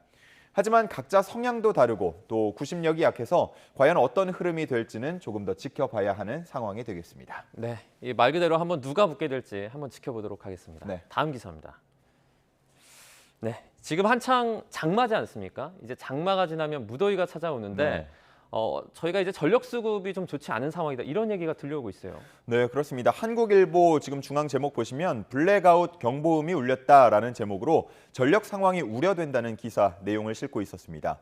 하지만 각자 성향도 다르고 또 구심력이 약해서 과연 어떤 흐름이 될지는 조금 더 지켜봐야 하는 상황이 되겠습니다. 이 말 그대로 한번 누가 붙게 될지 한번 지켜보도록 하겠습니다. 다음 기사입니다. 지금 한창 장마지 않습니까? 이제 장마가 지나면 무더위가 찾아오는데 저희가 이제 전력 수급이 좀 좋지 않은 상황이다. 이런 얘기가 들려오고 있어요. 네, 그렇습니다. 한국일보 지금 중앙 제목 보시면 블랙아웃 경보음이 울렸다라는 제목으로 전력 상황이 우려된다는 기사 내용을 싣고 있었습니다.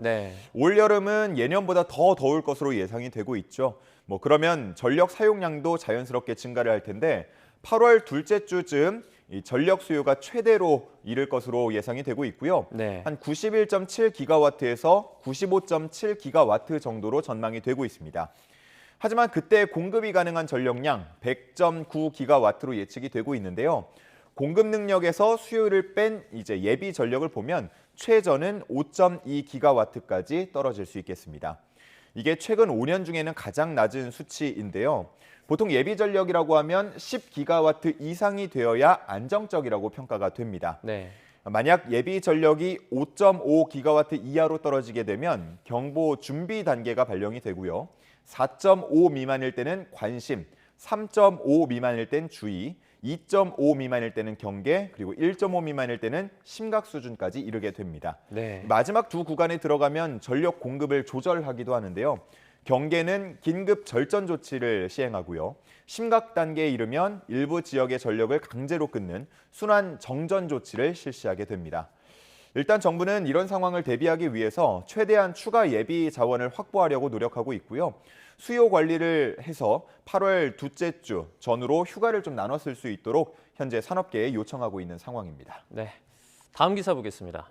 올여름은 예년보다 더 더울 것으로 예상이 되고 있죠. 그러면 전력 사용량도 자연스럽게 증가를 할 텐데 8월 둘째 주쯤 이 전력 수요가 최대로 이를 것으로 예상이 되고 있고요. 한 91.7기가와트에서 95.7기가와트 정도로 전망이 되고 있습니다. 하지만 그때 공급이 가능한 전력량 100.9기가와트로 예측이 되고 있는데요. 공급 능력에서 수요를 뺀 이제 예비 전력을 보면 최저는 5.2기가와트까지 떨어질 수 있겠습니다. 이게 최근 5년 중에는 가장 낮은 수치인데요. 보통 예비 전력이라고 하면 10기가와트 이상이 되어야 안정적이라고 평가가 됩니다. 만약 예비 전력이 5.5기가와트 이하로 떨어지게 되면 경보 준비 단계가 발령이 되고요. 4.5 미만일 때는 관심, 3.5 미만일 땐 주의, 2.5 미만일 때는 경계, 그리고 1.5 미만일 때는 심각 수준까지 이르게 됩니다. 마지막 두 구간에 들어가면 전력 공급을 조절하기도 하는데요. 경계는 긴급 절전 조치를 시행하고요. 심각 단계에 이르면 일부 지역의 전력을 강제로 끊는 순환 정전 조치를 실시하게 됩니다. 일단 정부는 이런 상황을 대비하기 위해서 최대한 추가 예비 자원을 확보하려고 노력하고 있고요. 수요 관리를 해서 8월 둘째 주 전후로 휴가를 좀 나눠 쓸 수 있도록 현재 산업계에 요청하고 있는 상황입니다. 다음 기사 보겠습니다.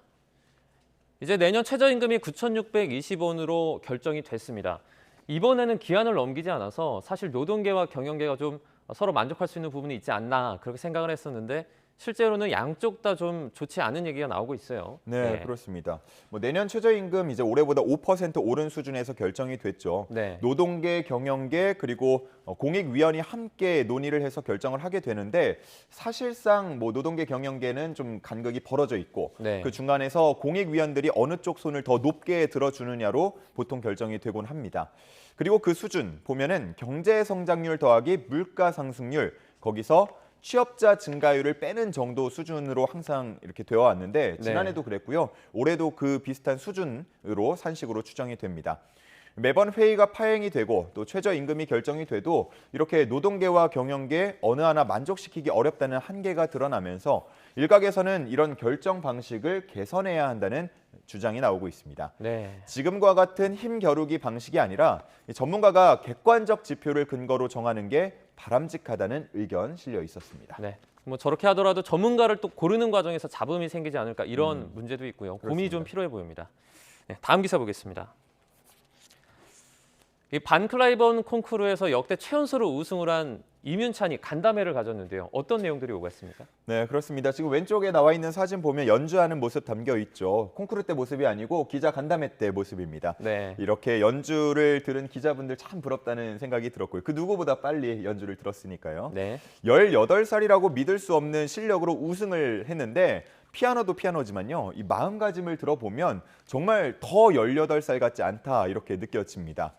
이제 내년 최저임금이 9,620원으로 결정이 됐습니다. 이번에는 기한을 넘기지 않아서 사실 노동계와 경영계가 좀 서로 만족할 수 있는 부분이 있지 않나 그렇게 생각을 했었는데 실제로는 양쪽 다 좀 좋지 않은 얘기가 나오고 있어요. 그렇습니다. 내년 최저임금 이제 올해보다 5% 오른 수준에서 결정이 됐죠. 노동계, 경영계 그리고 공익위원이 함께 논의를 해서 결정을 하게 되는데 사실상 노동계, 경영계는 좀 간극이 벌어져 있고 그 중간에서 공익위원들이 어느 쪽 손을 더 높게 들어주느냐로 보통 결정이 되곤 합니다. 그리고 그 수준 보면은 경제 성장률 더하기 물가 상승률 거기서 취업자 증가율을 빼는 정도 수준으로 항상 이렇게 되어 왔는데 지난해도 그랬고요. 올해도 그 비슷한 수준으로 산식으로 추정이 됩니다. 매번 회의가 파행이 되고 또 최저임금이 결정이 돼도 이렇게 노동계와 경영계 어느 하나 만족시키기 어렵다는 한계가 드러나면서 일각에서는 이런 결정 방식을 개선해야 한다는 주장이 나오고 있습니다. 지금과 같은 힘겨루기 방식이 아니라 전문가가 객관적 지표를 근거로 정하는 게 바람직하다는 의견 실려 있었습니다. 저렇게 하더라도 전문가를 또 고르는 과정에서 잡음이 생기지 않을까 이런 문제도 있고요. 고민이 좀 필요해 보입니다. 다음 기사 보겠습니다. 이 반클라이번 콩쿠르에서 역대 최연소로 우승을 한 이윤찬이 간담회를 가졌는데요. 어떤 내용들이 오갔습니까? 네, 그렇습니다. 지금 왼쪽에 나와 있는 사진 보면 연주하는 모습 담겨 있죠. 콩쿠르 때 모습이 아니고 기자 간담회 때 모습입니다. 이렇게 연주를 들은 기자분들 참 부럽다는 생각이 들었고요. 그 누구보다 빨리 연주를 들었으니까요. 18살이라고 믿을 수 없는 실력으로 우승을 했는데 피아노도 피아노지만요. 이 마음가짐을 들어보면 정말 더 18살 같지 않다 이렇게 느껴집니다.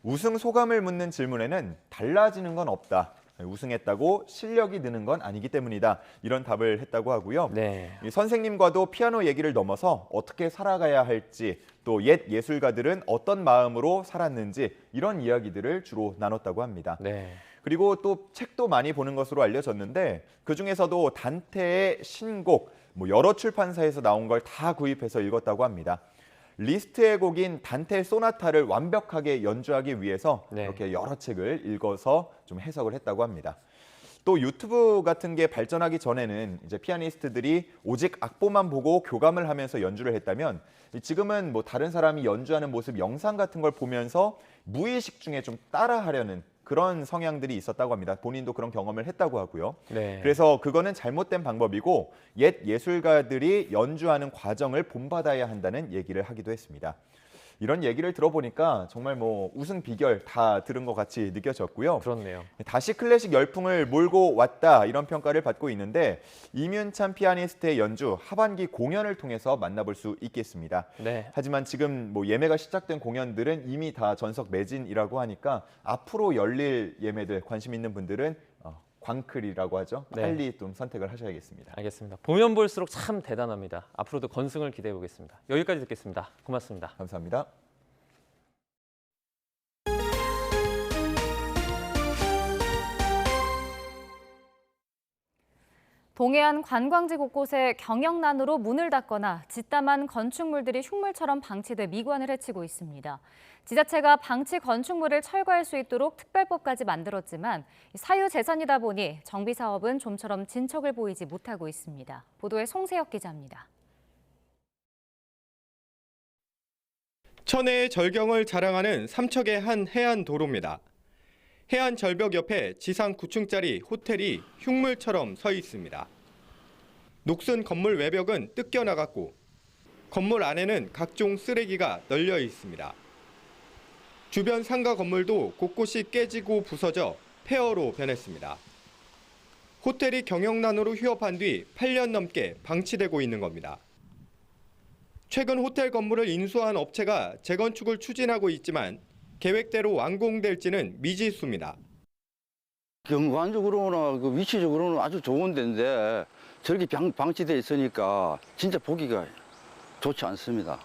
우승 소감을 묻는 질문에는 달라지는 건 없다. 우승했다고 실력이 느는 건 아니기 때문이다. 이런 답을 했다고 하고요. 네. 이 선생님과도 피아노 얘기를 넘어서 어떻게 살아가야 할지, 또 옛 예술가들은 어떤 마음으로 살았는지 이런 이야기들을 주로 나눴다고 합니다. 네. 그리고 또 책도 많이 보는 것으로 알려졌는데 그중에서도 단테의 신곡, 여러 출판사에서 나온 걸 다 구입해서 읽었다고 합니다. 리스트의 곡인 단테 소나타를 완벽하게 연주하기 위해서 이렇게 여러 책을 읽어서 좀 해석을 했다고 합니다. 또 유튜브 같은 게 발전하기 전에는 이제 피아니스트들이 오직 악보만 보고 교감을 하면서 연주를 했다면 지금은 다른 사람이 연주하는 모습 영상 같은 걸 보면서 무의식 중에 좀 따라하려는 그런 성향들이 있었다고 합니다. 본인도 그런 경험을 했다고 하고요. 네. 그래서 그거는 잘못된 방법이고 옛 예술가들이 연주하는 과정을 본받아야 한다는 얘기를 하기도 했습니다. 이런 얘기를 들어보니까 정말 우승 비결 다 들은 것 같이 느껴졌고요. 그렇네요. 다시 클래식 열풍을 몰고 왔다 이런 평가를 받고 있는데 이윤찬 피아니스트의 연주 하반기 공연을 통해서 만나볼 수 있겠습니다. 네. 하지만 지금 예매가 시작된 공연들은 이미 다 전석 매진이라고 하니까 앞으로 열릴 예매들 관심 있는 분들은 광클이라고 하죠. 네. 빨리 좀 선택을 하셔야겠습니다. 알겠습니다. 보면 볼수록 참 대단합니다. 앞으로도 건승을 기대해 보겠습니다. 여기까지 듣겠습니다. 고맙습니다. 감사합니다. 동해안 관광지 곳곳에 경영난으로 문을 닫거나 짓담한 건축물들이 흉물처럼 방치돼 미관을 해치고 있습니다. 지자체가 방치 건축물을 철거할 수 있도록 특별법까지 만들었지만 사유재산이다 보니 정비 사업은 좀처럼 진척을 보이지 못하고 있습니다. 보도에 송세혁 기자입니다. 천혜의 절경을 자랑하는 삼척의 한 해안 도로입니다. 해안 절벽 옆에 지상 9층짜리 호텔이 흉물처럼 서 있습니다. 녹슨 건물 외벽은 뜯겨나갔고 건물 안에는 각종 쓰레기가 널려 있습니다. 주변 상가 건물도 곳곳이 깨지고 부서져 폐허로 변했습니다. 호텔이 경영난으로 휴업한 뒤 8년 넘게 방치되고 있는 겁니다. 최근 호텔 건물을 인수한 업체가 재건축을 추진하고 있지만 계획대로 완공될지는 미지수입니다. 경관적으로나 위치적으로는 아주 좋은 데인데 저렇게 방치되어 있으니까 진짜 보기가 좋지 않습니다.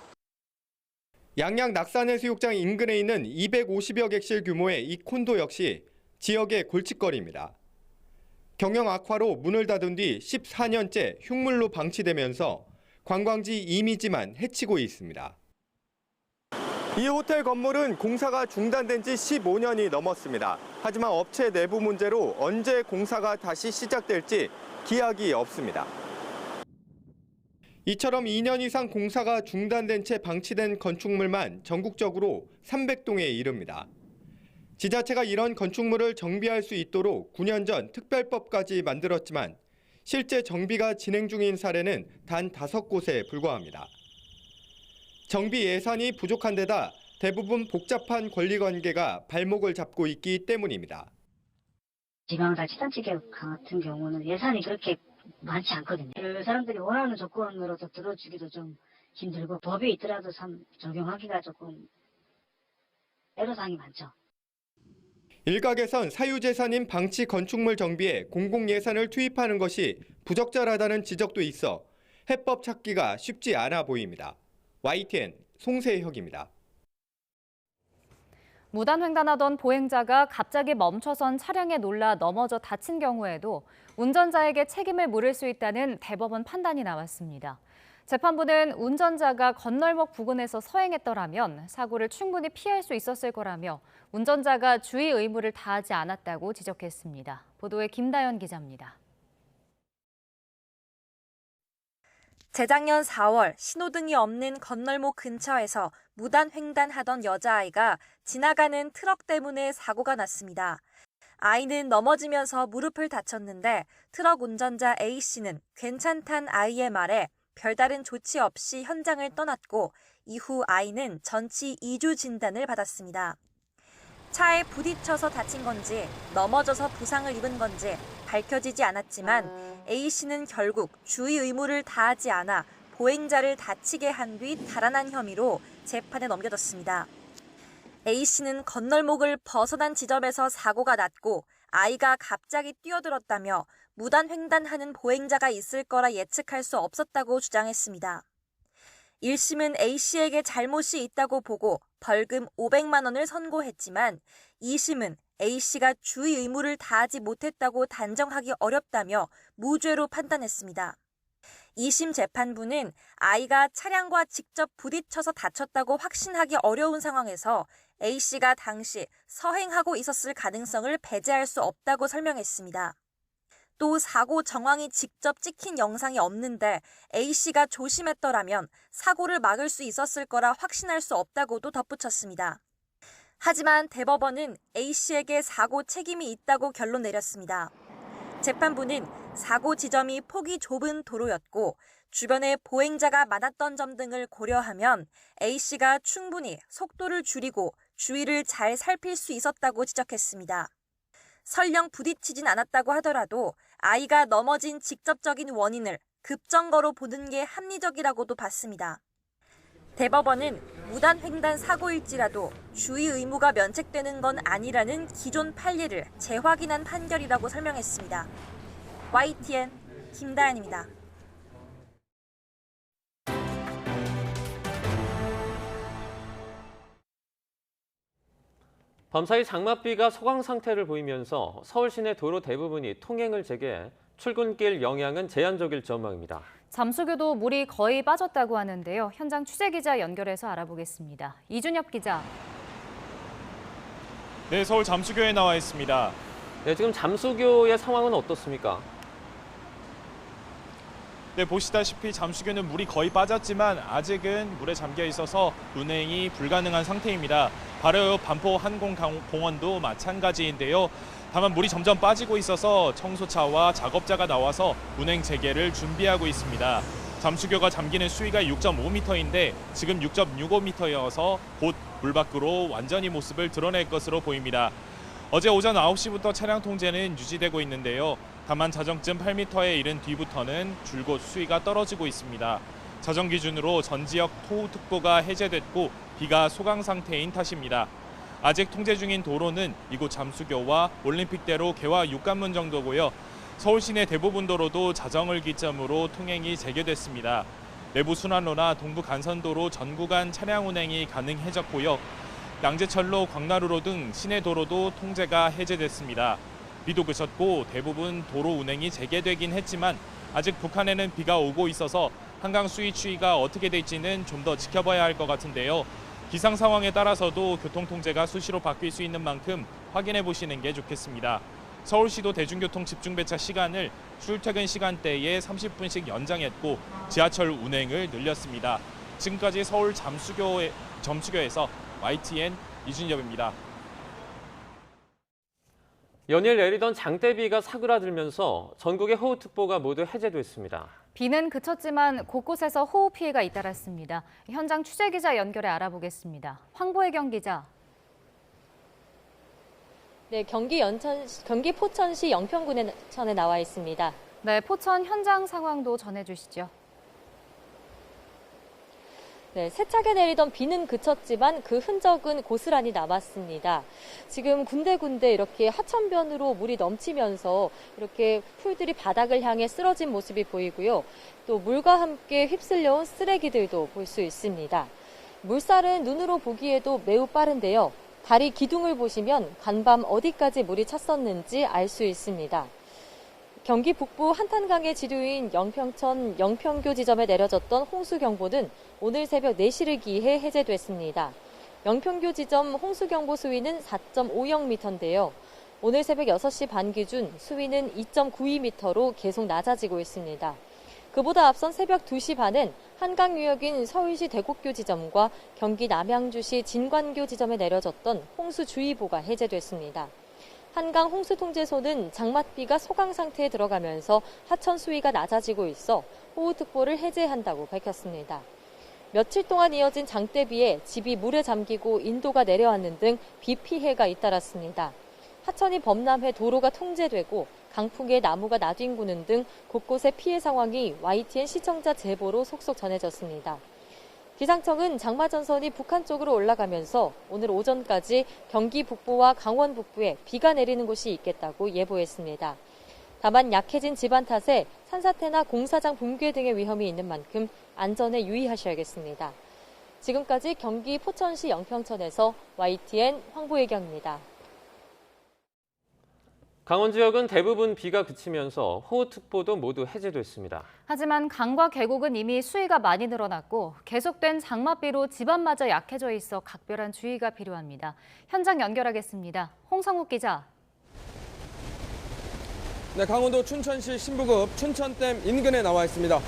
양양 낙산해수욕장 인근에 있는 250여 객실 규모의 이 콘도 역시 지역의 골칫거리입니다. 경영 악화로 문을 닫은 뒤 14년째 흉물로 방치되면서 관광지 이미지만 해치고 있습니다. 이 호텔 건물은 공사가 중단된 지 15년이 넘었습니다. 하지만 업체 내부 문제로 언제 공사가 다시 시작될지 기약이 없습니다. 이처럼 2년 이상 공사가 중단된 채 방치된 건축물만 전국적으로 300동에 이릅니다. 지자체가 이런 건축물을 정비할 수 있도록 9년 전 특별법까지 만들었지만 실제 정비가 진행 중인 사례는 단 5곳에 불과합니다. 정비 예산이 부족한 데다 대부분 복잡한 권리관계가 발목을 잡고 있기 때문입니다. 지방자치단체 같은 경우는 예산이 그렇게 많지 않거든요. 그 사람들이 원하는 조건으로도 들어주기도 좀 힘들고 법이 있더라도 참 적용하기가 조금 애로사항이 많죠. 일각에선 사유재산인 방치 건축물 정비에 공공예산을 투입하는 것이 부적절하다는 지적도 있어 해법 찾기가 쉽지 않아 보입니다. YTN 송세혁입니다. 무단횡단하던 보행자가 갑자기 멈춰선 차량에 놀라 넘어져 다친 경우에도 운전자에게 책임을 물을 수 있다는 대법원 판단이 나왔습니다. 재판부는 운전자가 건널목 부근에서 서행했더라면 사고를 충분히 피할 수 있었을 거라며 운전자가 주의 의무를 다하지 않았다고 지적했습니다. 보도에 김다연 기자입니다. 재작년 4월 신호등이 없는 건널목 근처에서 무단 횡단하던 여자아이가 지나가는 트럭 때문에 사고가 났습니다. 아이는 넘어지면서 무릎을 다쳤는데 트럭 운전자 A씨는 괜찮단 아이의 말에 별다른 조치 없이 현장을 떠났고 이후 아이는 전치 2주 진단을 받았습니다. 차에 부딪혀서 다친 건지 넘어져서 부상을 입은 건지 밝혀지지 않았지만 A씨는 결국 주의 의무를 다하지 않아 보행자를 다치게 한 뒤 달아난 혐의로 재판에 넘겨졌습니다. A씨는 건널목을 벗어난 지점에서 사고가 났고 아이가 갑자기 뛰어들었다며 무단횡단하는 보행자가 있을 거라 예측할 수 없었다고 주장했습니다. 1심은 A씨에게 잘못이 있다고 보고 벌금 500만 원을 선고했지만 2심은 A씨가 주의 의무를 다하지 못했다고 단정하기 어렵다며 무죄로 판단했습니다. 2심 재판부는 아이가 차량과 직접 부딪혀서 다쳤다고 확신하기 어려운 상황에서 A씨가 당시 서행하고 있었을 가능성을 배제할 수 없다고 설명했습니다. 또 사고 정황이 직접 찍힌 영상이 없는데 A씨가 조심했더라면 사고를 막을 수 있었을 거라 확신할 수 없다고도 덧붙였습니다. 하지만 대법원은 A씨에게 사고 책임이 있다고 결론 내렸습니다. 재판부는 사고 지점이 폭이 좁은 도로였고 주변에 보행자가 많았던 점 등을 고려하면 A씨가 충분히 속도를 줄이고 주위를 잘 살필 수 있었다고 지적했습니다. 설령 부딪히진 않았다고 하더라도 아이가 넘어진 직접적인 원인을 급정거로 보는 게 합리적이라고도 봤습니다. 대법원은 무단횡단 사고일지라도 주의 의무가 면책되는 건 아니라는 기존 판례를 재확인한 판결이라고 설명했습니다. YTN 김다연입니다. 밤사이 장맛비가 소강 상태를 보이면서 서울 시내 도로 대부분이 통행을 재개해 출근길 영향은 제한적일 전망입니다. 잠수교도 물이 거의 빠졌다고 하는데요. 현장 취재기자 연결해서 알아보겠습니다. 이준엽 기자. 네, 서울 잠수교에 나와 있습니다. 네, 지금 잠수교의 상황은 어떻습니까? 네, 보시다시피 잠수교는 물이 거의 빠졌지만 아직은 물에 잠겨 있어서 운행이 불가능한 상태입니다. 바로 반포 항공공원도 마찬가지인데요. 다만 물이 점점 빠지고 있어서 청소차와 작업자가 나와서 운행 재개를 준비하고 있습니다. 잠수교가 잠기는 수위가 6.5m인데 지금 6.65m여서 곧 물 밖으로 완전히 모습을 드러낼 것으로 보입니다. 어제 오전 9시부터 차량 통제는 유지되고 있는데요. 다만 자정쯤 8m에 이른 뒤부터는 줄곧 수위가 떨어지고 있습니다. 자정 기준으로 전 지역 토우특보가 해제됐고 비가 소강 상태인 탓입니다. 아직 통제 중인 도로는 이곳 잠수교와 올림픽대로 개화 육관문 정도고요. 서울 시내 대부분 도로도 자정을 기점으로 통행이 재개됐습니다. 내부 순환로나 동부 간선도로 전 구간 차량 운행이 가능해졌고요. 양재철로, 광나루로 등 시내 도로도 통제가 해제됐습니다. 비도 그쳤고 대부분 도로 운행이 재개되긴 했지만 아직 북한에는 비가 오고 있어서 한강 수위 추이가 어떻게 될지는 좀 더 지켜봐야 할 것 같은데요. 기상 상황에 따라서도 교통 통제가 수시로 바뀔 수 있는 만큼 확인해 보시는 게 좋겠습니다. 서울시도 대중교통 집중배차 시간을 출퇴근 시간대에 30분씩 연장했고 지하철 운행을 늘렸습니다. 지금까지 서울 잠수교에서 YTN 이준엽입니다. 연일 내리던 장대비가 사그라들면서 전국의 호우특보가 모두 해제됐습니다. 비는 그쳤지만 곳곳에서 호우 피해가 잇따랐습니다. 현장 취재기자 연결해 알아보겠습니다. 황보혜경 기자. 네, 경기 포천시 영평군에 나와 있습니다. 네, 포천 현장 상황도 전해주시죠. 네, 세차게 내리던 비는 그쳤지만 그 흔적은 고스란히 남았습니다. 지금 군데군데 이렇게 하천변으로 물이 넘치면서 이렇게 풀들이 바닥을 향해 쓰러진 모습이 보이고요. 또 물과 함께 휩쓸려온 쓰레기들도 볼 수 있습니다. 물살은 눈으로 보기에도 매우 빠른데요. 다리 기둥을 보시면 간밤 어디까지 물이 찼었는지 알 수 있습니다. 경기 북부 한탄강의 지류인 영평천 영평교 지점에 내려졌던 홍수경보는 오늘 새벽 4시를 기해 해제됐습니다. 영평교 지점 홍수경보 수위는 4.50m인데요. 오늘 새벽 6시 반 기준 수위는 2.92m로 계속 낮아지고 있습니다. 그보다 앞선 새벽 2시 반엔 한강유역인 서울시 대곡교 지점과 경기 남양주시 진관교 지점에 내려졌던 홍수주의보가 해제됐습니다. 한강 홍수통제소는 장맛비가 소강 상태에 들어가면서 하천 수위가 낮아지고 있어 호우특보를 해제한다고 밝혔습니다. 며칠 동안 이어진 장대비에 집이 물에 잠기고 인도가 내려앉는 등 비 피해가 잇따랐습니다. 하천이 범람해 도로가 통제되고 강풍에 나무가 나뒹구는 등 곳곳의 피해 상황이 YTN 시청자 제보로 속속 전해졌습니다. 기상청은 장마전선이 북한 쪽으로 올라가면서 오늘 오전까지 경기 북부와 강원 북부에 비가 내리는 곳이 있겠다고 예보했습니다. 다만 약해진 지반 탓에 산사태나 공사장 붕괴 등의 위험이 있는 만큼 안전에 유의하셔야겠습니다. 지금까지 경기 포천시 영평천에서 YTN 황보혜경입니다. 강원 지역은 대부분 비가 그치면서 호우특보도 모두 해제됐습니다. 하지만 강과 계곡은 이미 수위가 많이 늘어났고 계속된 장맛비로 지반마저 약해져 있어 각별한 주의가 필요합니다. 현장 연결하겠습니다. 홍성욱 기자. 네, 강원도 춘천시 신부급 춘천댐 인근에 나와 있습니다.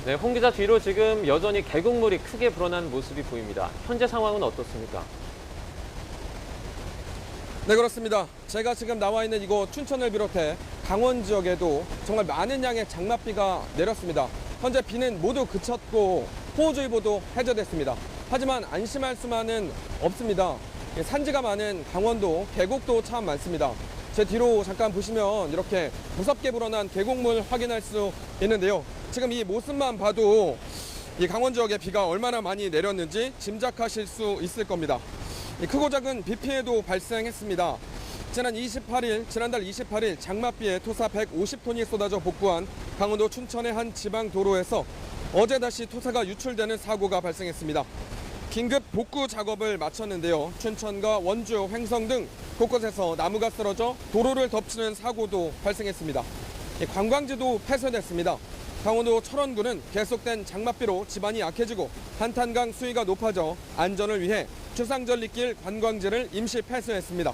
네, 홍 기자 뒤로 지금 여전히 계곡물이 크게 불어난 모습이 보입니다. 현재 상황은 어떻습니까? 네, 그렇습니다. 제가 지금 나와 있는 이곳 춘천을 비롯해 강원 지역에도 정말 많은 양의 장맛비가 내렸습니다. 현재 비는 모두 그쳤고 호우주의보도 해제됐습니다. 하지만 안심할 수만은 없습니다. 산지가 많은 강원도 계곡도 참 많습니다. 제 뒤로 잠깐 보시면 이렇게 무섭게 불어난 계곡물 확인할 수 있는데요. 지금 이 모습만 봐도 이 강원 지역에 비가 얼마나 많이 내렸는지 짐작하실 수 있을 겁니다. 크고 작은 비 피해도 발생했습니다. 지난달 28일 장맛비에 토사 150톤이 쏟아져 복구한 강원도 춘천의 한 지방 도로에서 어제 다시 토사가 유출되는 사고가 발생했습니다. 긴급 복구 작업을 마쳤는데요. 춘천과 원주, 횡성 등 곳곳에서 나무가 쓰러져 도로를 덮치는 사고도 발생했습니다. 관광지도 폐쇄됐습니다. 강원도 철원군은 계속된 장맛비로 지반이 약해지고 한탄강 수위가 높아져 안전을 위해 추상절리길 관광지를 임시 폐쇄했습니다.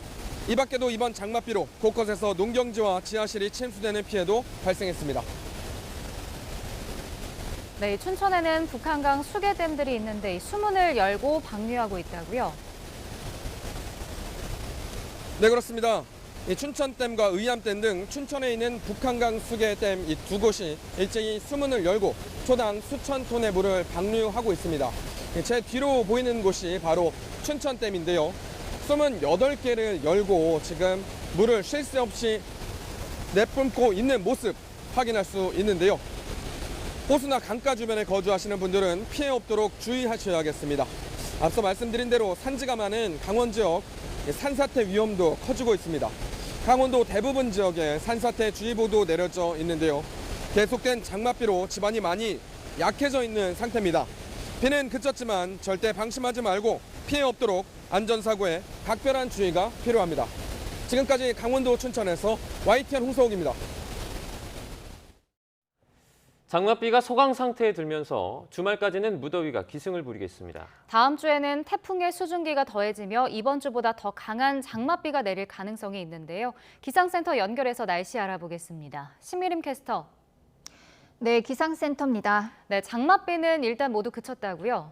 이 밖에도 이번 장맛비로 곳곳에서 농경지와 지하실이 침수되는 피해도 발생했습니다. 네, 춘천에는 북한강 수계댐들이 있는데 이 수문을 열고 방류하고 있다고요? 네, 그렇습니다. 이 춘천댐과 의암댐 등 춘천에 있는 북한강 수계댐 이 두 곳이 일제히 수문을 열고 초당 수천 톤의 물을 방류하고 있습니다. 제 뒤로 보이는 곳이 바로 춘천댐인데요. 수문 8개를 열고 지금 물을 쉴 새 없이 내뿜고 있는 모습 확인할 수 있는데요. 호수나 강가 주변에 거주하시는 분들은 피해 없도록 주의하셔야겠습니다. 앞서 말씀드린 대로 산지가 많은 강원 지역 산사태 위험도 커지고 있습니다. 강원도 대부분 지역에 산사태 주의보도 내려져 있는데요. 계속된 장맛비로 지반이 많이 약해져 있는 상태입니다. 비는 그쳤지만 절대 방심하지 말고 피해 없도록 안전사고에 각별한 주의가 필요합니다. 지금까지 강원도 춘천에서 YTN 홍서욱입니다. 장맛비가 소강 상태에 들면서 주말까지는 무더위가 기승을 부리겠습니다. 다음 주에는 태풍의 수증기가 더해지며 이번 주보다 더 강한 장맛비가 내릴 가능성이 있는데요. 기상센터 연결해서 날씨 알아보겠습니다. 신미림 캐스터. 네, 기상센터입니다. 네, 장맛비는 일단 모두 그쳤다고요?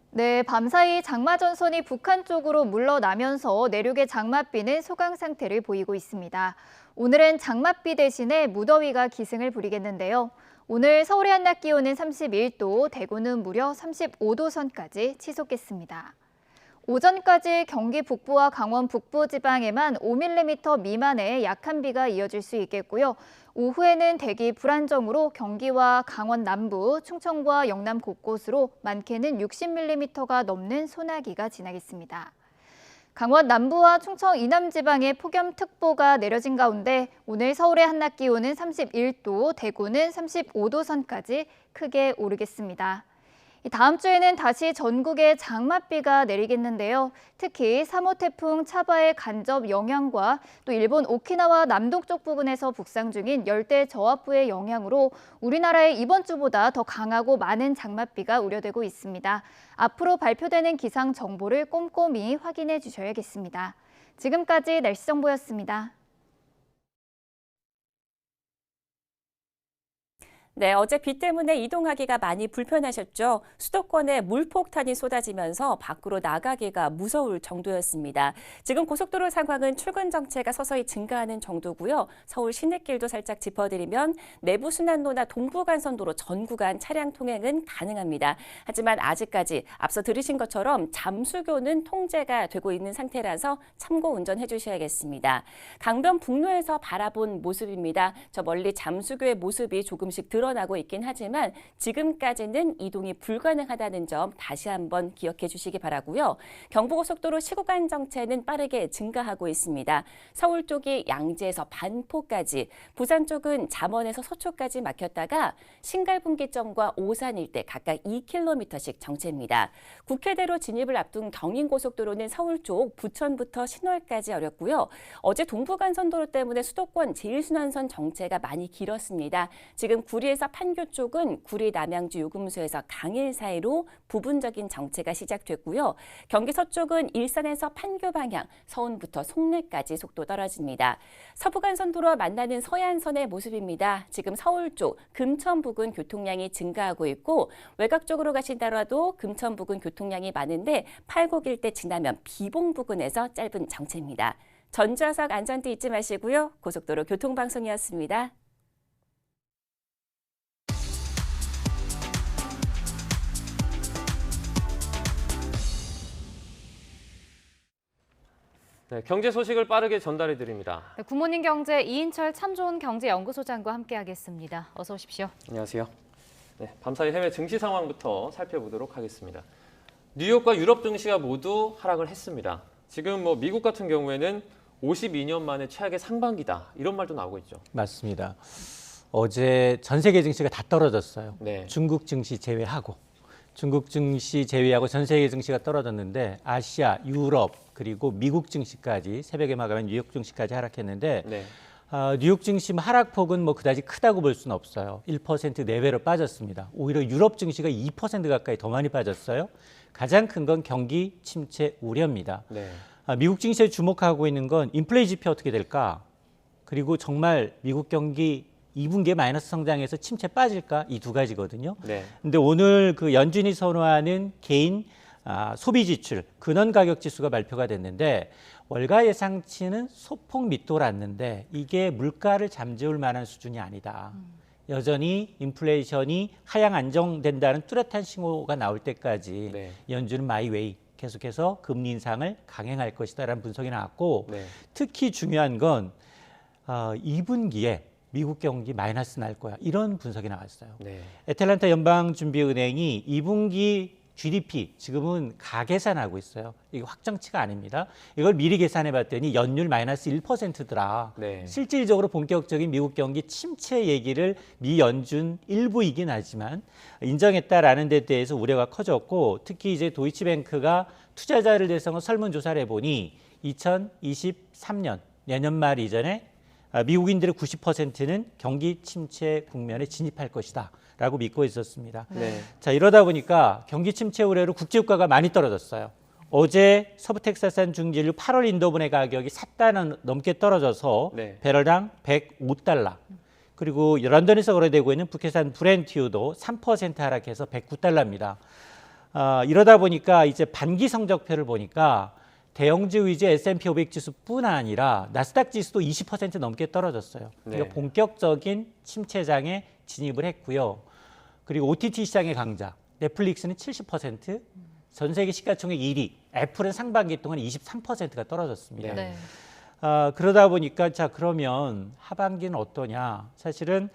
네, 밤사이 장마전선이 북한 쪽으로 물러나면서 내륙의 장맛비는 소강 상태를 보이고 있습니다. 오늘은 장맛비 대신에 무더위가 기승을 부리겠는데요. 오늘 서울의 한낮 기온은 31도, 대구는 무려 35도 선까지 치솟겠습니다. 오전까지 경기 북부와 강원 북부 지방에만 5mm 미만의 약한 비가 이어질 수 있겠고요. 오후에는 대기 불안정으로 경기와 강원 남부, 충청과 영남 곳곳으로 많게는 60mm가 넘는 소나기가 지나겠습니다. 강원 남부와 충청 이남 지방에 폭염특보가 내려진 가운데 오늘 서울의 한낮 기온은 31도, 대구는 35도 선까지 크게 오르겠습니다. 다음 주에는 다시 전국에 장맛비가 내리겠는데요. 특히 3호 태풍 차바의 간접 영향과 또 일본 오키나와 남동쪽 부분에서 북상 중인 열대 저압부의 영향으로 우리나라에 이번 주보다 더 강하고 많은 장맛비가 우려되고 있습니다. 앞으로 발표되는 기상 정보를 꼼꼼히 확인해 주셔야겠습니다. 지금까지 날씨 정보였습니다. 네, 어제 비 때문에 이동하기가 많이 불편하셨죠. 수도권에 물폭탄이 쏟아지면서 밖으로 나가기가 무서울 정도였습니다. 지금 고속도로 상황은 출근 정체가 서서히 증가하는 정도고요. 서울 시내길도 살짝 짚어드리면 내부순환로나 동부간선도로 전 구간 차량 통행은 가능합니다. 하지만 아직까지 앞서 들으신 것처럼 잠수교는 통제가 되고 있는 상태라서 참고 운전해 주셔야겠습니다. 강변북로에서 바라본 모습입니다. 저 멀리 잠수교의 모습이 조금씩 드러나고 늘어나고 있긴 하지만 지금까지는 이동이 불가능하다는 점 다시 한번 기억해 주시기 바라고요. 경부고속도로 시구간 정체는 빠르게 증가하고 있습니다. 서울 쪽이 양재에서 반포까지, 부산 쪽은 잠원에서 서초까지 막혔다가 신갈분기점과 오산 일대 각각 2km씩 정체입니다. 국회대로 진입을 앞둔 경인고속도로는 서울 쪽 부천부터 신월까지 어렵고요. 어제 동부간선도로 때문에 수도권 제1순환선 정체가 많이 길었습니다. 지금 구리에서 판교 쪽은 구리 남양주 요금소에서 강일 사이로 부분적인 정체가 시작됐고요. 경기 서쪽은 일산에서 판교 방향, 서운부터 송내까지 속도 떨어집니다. 서부간선도로와 만나는 서해안선의 모습입니다. 지금 서울 쪽 금천 부근 교통량이 증가하고 있고 외곽 쪽으로 가신다라도 금천 부근 교통량이 많은데 팔곡 일대 지나면 비봉 부근에서 짧은 정체입니다. 전좌석 안전띠 잊지 마시고요. 고속도로 교통방송이었습니다. 네, 경제 소식을 빠르게 전달해 드립니다. 네, 굿모닝 경제 이인철 참 좋은 경제연구소장과 함께하겠습니다. 어서 오십시오. 안녕하세요. 네, 밤사이 해외 증시 상황부터 살펴보도록 하겠습니다. 뉴욕과 유럽 증시가 모두 하락을 했습니다. 지금 미국 같은 경우에는 52년 만에 최악의 상반기다 이런 말도 나오고 있죠. 맞습니다. 어제 전 세계 증시가 다 떨어졌어요. 네. 중국 증시 제외하고 전 세계 증시가 떨어졌는데 아시아, 유럽 그리고 미국 증시까지 새벽에 마감한 뉴욕 증시까지 하락했는데 네. 뉴욕 증시 하락폭은 그다지 크다고 볼 수는 없어요. 1% 내외로 빠졌습니다. 오히려 유럽 증시가 2% 가까이 더 많이 빠졌어요. 가장 큰 건 경기 침체 우려입니다. 네. 미국 증시에 주목하고 있는 건 인플레 지표 어떻게 될까? 그리고 정말 미국 경기 2분기에 마이너스 성장해서 침체 빠질까? 이 두 가지거든요. 네. 근데 오늘 그 연준이 선호하는 개인 소비 지출 근원 가격 지수가 발표가 됐는데 월가 예상치는 소폭 밑돌았는데 이게 물가를 잠재울 만한 수준이 아니다. 여전히 인플레이션이 하향 안정된다는 뚜렷한 신호가 나올 때까지 네. 연준은 마이웨이 계속해서 금리 인상을 강행할 것이다라는 분석이 나왔고 네. 특히 중요한 건 2분기에 미국 경기 마이너스 날 거야 이런 분석이 나왔어요. 네. 애틀랜타 연방준비은행이 2분기 GDP 지금은 가계산하고 있어요. 이게 확정치가 아닙니다. 이걸 미리 계산해 봤더니 연율 마이너스 1%더라. 네. 실질적으로 본격적인 미국 경기 침체 얘기를 미 연준 일부이긴 하지만 인정했다라는 데 대해서 우려가 커졌고 특히 이제 도이치뱅크가 투자자를 대상으로 설문조사를 해보니 2023년 내년 말 이전에 미국인들의 90%는 경기 침체 국면에 진입할 것이다. 라고 믿고 있었습니다. 네. 자, 이러다 보니까 경기 침체 우려로 국제유가가 많이 떨어졌어요. 어제 서부 텍사스산 중진류 8월 인도분해 가격이 4달러 넘게 떨어져서 네. 배럴당 105달러. 그리고 런던에서 거래되고 있는 북해산 브렌트유도 3% 하락해서 109달러입니다. 이러다 보니까 이제 반기 성적표를 보니까 대형주 위주 S&P 500 지수뿐 아니라 나스닥 지수도 20% 넘게 떨어졌어요. 그러니까 네. 본격적인 침체장에 진입을 했고요. 그리고 OTT 시장의 강자, 넷플릭스는 70%, 전 세계 시가총액 1위, 애플은 상반기 동안 23%가 떨어졌습니다. 네. 그러다 보니까 자 그러면 하반기는 어떠냐? 사실은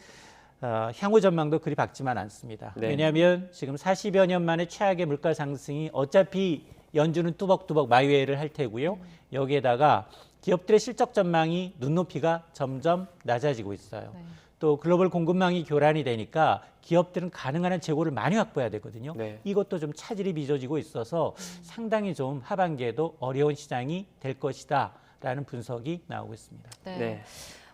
향후 전망도 그리 밝지만 않습니다. 네. 왜냐하면 지금 40여 년 만에 최악의 물가 상승이 어차피 연준은 뚜벅뚜벅 마이웨이를 할 테고요. 여기에다가 기업들의 실적 전망이 눈높이가 점점 낮아지고 있어요. 네. 또 글로벌 공급망이 교란이 되니까 기업들은 가능한 한 재고를 많이 확보해야 되거든요. 네. 이것도 좀 차질이 빚어지고 있어서 상당히 좀 하반기에도 어려운 시장이 될 것이다라는 분석이 나오고 있습니다. 네. 네.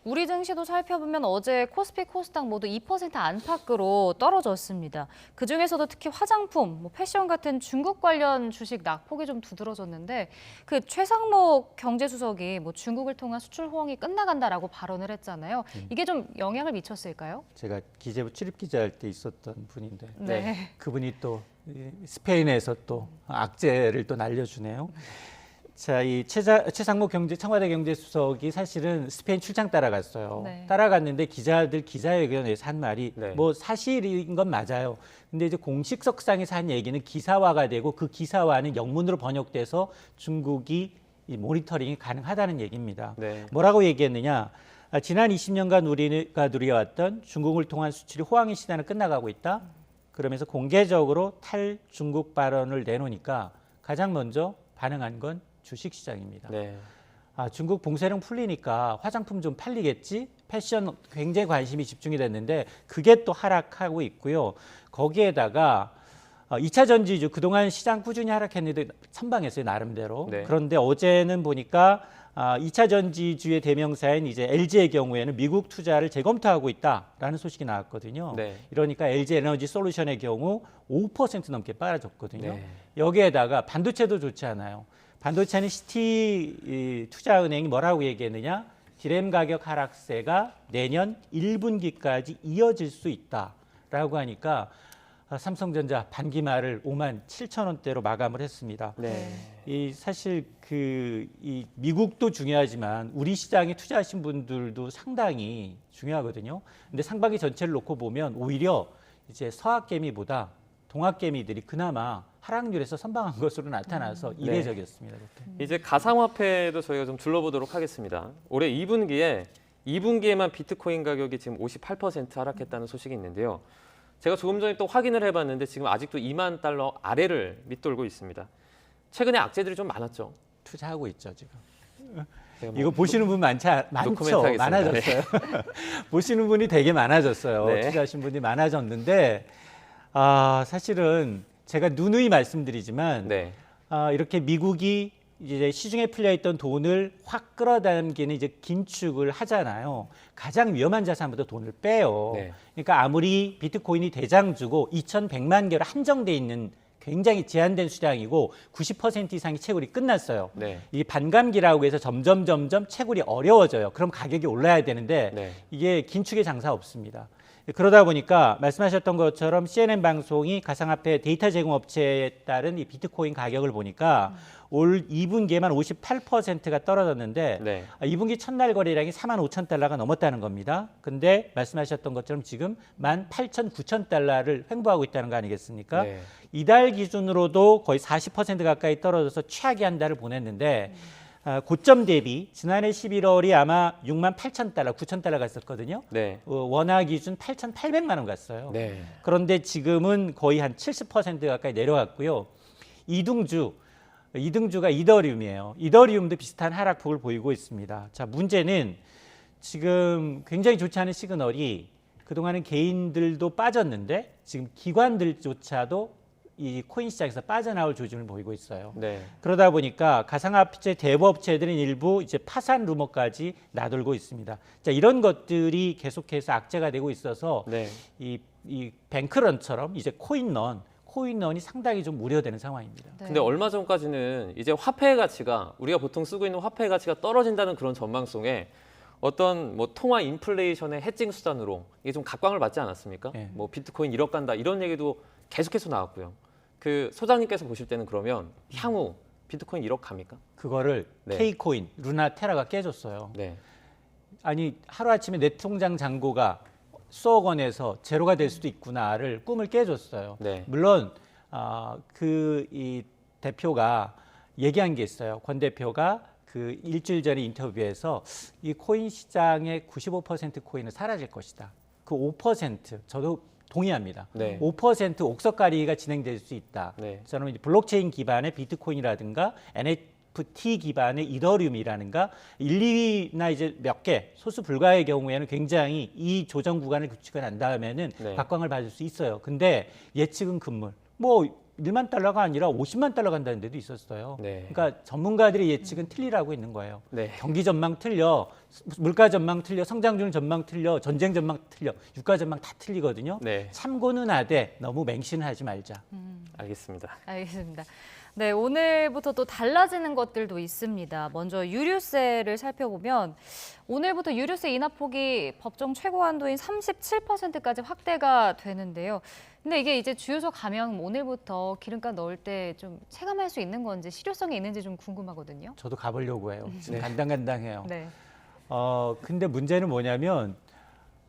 우리 증시도 살펴보면 어제 코스피, 코스닥 모두 2% 안팎으로 떨어졌습니다. 그중에서도 특히 화장품, 패션 같은 중국 관련 주식 낙폭이 좀 두드러졌는데 그 최상목 경제수석이 중국을 통한 수출 호황이 끝나간다라고 발언을 했잖아요. 이게 좀 영향을 미쳤을까요? 제가 기재부 출입 기자할 때 있었던 분인데 네. 그분이 또 스페인에서 또 악재를 또 날려주네요. 자, 이 최상목 청와대 경제수석이 사실은 스페인 출장 따라갔어요. 네. 따라갔는데 기자회견에서 한 말이 네. 사실인 건 맞아요. 근데 이제 공식석상에서 한 얘기는 기사화가 되고 그 기사화는 영문으로 번역돼서 중국이 이 모니터링이 가능하다는 얘기입니다. 네. 뭐라고 얘기했느냐? 지난 20년간 우리가 누려왔던 중국을 통한 수출이 호황의 시대는 끝나가고 있다. 그러면서 공개적으로 탈중국 발언을 내놓으니까 가장 먼저 반응한 건 주식시장입니다. 네. 중국 봉쇄령 풀리니까 화장품 좀 팔리겠지? 패션 굉장히 관심이 집중이 됐는데 그게 또 하락하고 있고요. 거기에다가 2차 전지주 그동안 시장 꾸준히 하락했는데 선방했어요, 나름대로. 네. 그런데 어제는 보니까 2차 전지주의 대명사인 이제 LG의 경우에는 미국 투자를 재검토하고 있다라는 소식이 나왔거든요. 네. 이러니까 LG 에너지 솔루션의 경우 5% 넘게 빠졌거든요. 네. 여기에다가 반도체도 좋지 않아요. 반도체는 시티 투자은행이 뭐라고 얘기했느냐? 디램 가격 하락세가 내년 1분기까지 이어질 수 있다라고 하니까 삼성전자 반기말을 57,000원대로 마감을 했습니다. 네. 이 사실 이 미국도 중요하지만 우리 시장에 투자하신 분들도 상당히 중요하거든요. 근데 상반기 전체를 놓고 보면 오히려 이제 서학개미보다 동학개미들이 그나마 하락률에서 선방한 것으로 나타나서 이례적이었습니다. 이제 가상화폐도 저희가 좀 둘러보도록 하겠습니다. 올해 2분기에만 비트코인 가격이 지금 58% 하락했다는 소식이 있는데요. 제가 조금 전에 또 확인을 해봤는데 지금 아직도 2만 달러 아래를 밑돌고 있습니다. 최근에 악재들이 좀 많았죠. 투자하고 있죠 지금. 뭐 이거 보시는 분 많죠? 많아졌어요. 보시는 분이 되게 많아졌어요. 네. 투자하신 분이 많아졌는데 사실은 제가 누누이 말씀드리지만 네. 이렇게 미국이 이제 시중에 풀려 있던 돈을 확 끌어당기는 이제 긴축을 하잖아요. 가장 위험한 자산부터 돈을 빼요. 네. 그러니까 아무리 비트코인이 대장주고 2,100만 개로 한정돼 있는 굉장히 제한된 수량이고 90% 이상이 채굴이 끝났어요. 네. 이 반감기라고 해서 점점 채굴이 어려워져요. 그럼 가격이 올라야 되는데 네. 이게 긴축의 장사 없습니다. 그러다 보니까 말씀하셨던 것처럼 CNN 방송이 가상화폐 데이터 제공업체에 따른 이 비트코인 가격을 보니까 올 2분기에만 58%가 떨어졌는데 네. 2분기 첫날 거래량이 45,000달러가 넘었다는 겁니다. 근데 말씀하셨던 것처럼 지금 18,000-9,000달러를 횡보하고 있다는 거 아니겠습니까? 네. 이달 기준으로도 거의 40% 가까이 떨어져서 최악의 한 달을 보냈는데 고점 대비 지난해 11월이 아마 68,000달러, 9,000달러 갔었거든요. 네. 원화 기준 8,800만 원 갔어요. 네. 그런데 지금은 거의 한 70% 가까이 내려갔고요. 이등주가 이더리움이에요. 이더리움도 비슷한 하락폭을 보이고 있습니다. 자, 문제는 지금 굉장히 좋지 않은 시그널이 그동안은 개인들도 빠졌는데 지금 기관들조차도 이 코인 시장에서 빠져나올 조짐을 보이고 있어요. 네. 그러다 보니까 가상화폐 대부업체들은 일부 이제 파산 루머까지 나돌고 있습니다. 자, 이런 것들이 계속해서 악재가 되고 있어서 네. 이 뱅크런처럼 이제 코인런이 상당히 좀 우려되는 상황입니다. 네. 근데 얼마 전까지는 이제 화폐의 가치가 우리가 보통 쓰고 있는 화폐의 가치가 떨어진다는 그런 전망 속에 어떤 뭐 통화 인플레이션의 해칭 수단으로 이게 좀 각광을 받지 않았습니까? 네. 뭐 비트코인 1억 간다 이런 얘기도 계속해서 나왔고요. 그 소장님께서 보실 때는 그러면 향후 비트코인 1억 갑니까? 그거를 네. K코인, 루나, 테라가 깨줬어요. 네. 아니 하루아침에 내 통장 잔고가 수억 원에서 제로가 될 수도 있구나를 꿈을 깨줬어요. 네. 물론 이 대표가 얘기한 게 있어요. 권 대표가 그 일주일 전에 인터뷰에서 이 코인 시장의 95% 코인은 사라질 것이다. 그 5% 저도 동의합니다. 네. 5% 옥석가리가 진행될 수 있다. 네. 저는 이제 블록체인 기반의 비트코인이라든가 NFT 기반의 이더리움이라든가 1, 2위나 이제 몇 개 소수 불가의 경우에는 굉장히 이 조정 구간을 구축해 난 다음에는 네. 각광을 받을 수 있어요. 근데 예측은 금물. 뭐 1만 달러가 아니라 50만 달러 간다는 데도 있었어요. 네. 그러니까 전문가들의 예측은 틀리라고 있는 거예요. 네. 경기 전망 틀려, 물가 전망 틀려, 성장률 전망 틀려, 전쟁 전망 틀려, 유가 전망 다 틀리거든요. 네. 참고는 하되 너무 맹신을 하지 말자. 알겠습니다. 알겠습니다. 네, 오늘부터 또 달라지는 것들도 있습니다. 먼저 유류세를 살펴보면 오늘부터 유류세 인하폭이 법정 최고 한도인 37%까지 확대가 되는데요. 근데 이게 이제 주유소 가면 오늘부터 기름값 넣을 때 좀 체감할 수 있는 건지 실효성이 있는지 좀 궁금하거든요. 저도 가보려고 해요. 지금 네. 간당간당해요. 네. 근데 문제는 뭐냐면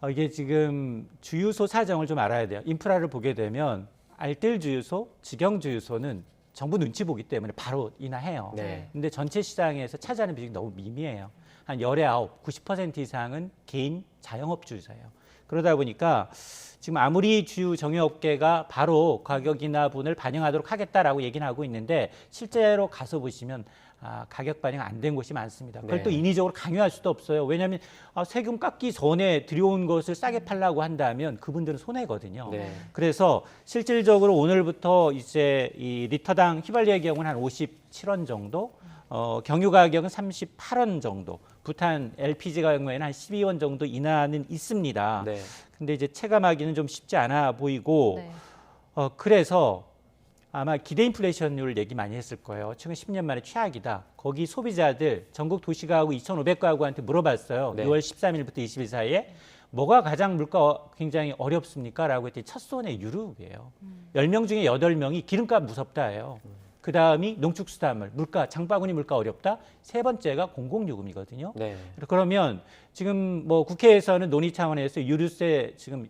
이게 지금 주유소 사정을 좀 알아야 돼요. 인프라를 보게 되면 알뜰 주유소, 직영 주유소는 정부 눈치 보기 때문에 바로 인하해요. 네. 근데 전체 시장에서 차지하는 비중이 너무 미미해요. 한 열의 9, 90% 이상은 개인 자영업주세요. 그러다 보니까 지금 아무리 주요 정유업계가 바로 가격 인하분을 반영하도록 하겠다라고 얘기는 하고 있는데 실제로 가서 보시면 가격 반영 안 된 곳이 많습니다. 그걸 네. 또 인위적으로 강요할 수도 없어요. 왜냐하면 세금 깎기 전에 들여온 것을 싸게 팔라고 한다면 그분들은 손해거든요. 네. 그래서 실질적으로 오늘부터 이제 이 리터당 휘발유의 경우는 한 57원 정도, 경유 가격은 38원 정도, 부탄 LPG 경우에는 한 12원 정도 인하는 있습니다. 네. 근데 이제 체감하기는 좀 쉽지 않아 보이고, 네. 그래서 아마 기대 인플레이션율 얘기 많이 했을 거예요. 최근 10년 만에 최악이다. 거기 소비자들 전국 도시가구 2,500가구한테 물어봤어요. 네. 6월 13일부터 20일 사이에 뭐가 가장 물가 굉장히 어렵습니까? 라고 했더니 첫 손에 유류예요. 10명 중에 8명이 기름값 무섭다예요. 그 다음이 농축수산물, 물가, 장바구니 물가 어렵다. 세 번째가 공공요금이거든요. 네. 그러면 지금 뭐 국회에서는 논의 차원에서 유류세 지금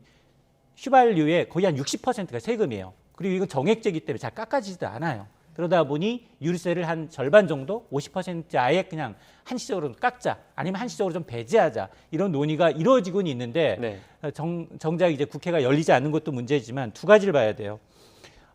휘발유의 거의 한 60%가 세금이에요. 그리고 이건 정액제이기 때문에 잘 깎아지지도 않아요. 그러다 보니 유류세를 한 절반 정도, 50% 아예 그냥 한시적으로 깎자, 아니면 한시적으로 좀 배제하자, 이런 논의가 이루어지고는 있는데 네. 정작 이제 국회가 열리지 않는 것도 문제지만 두 가지를 봐야 돼요.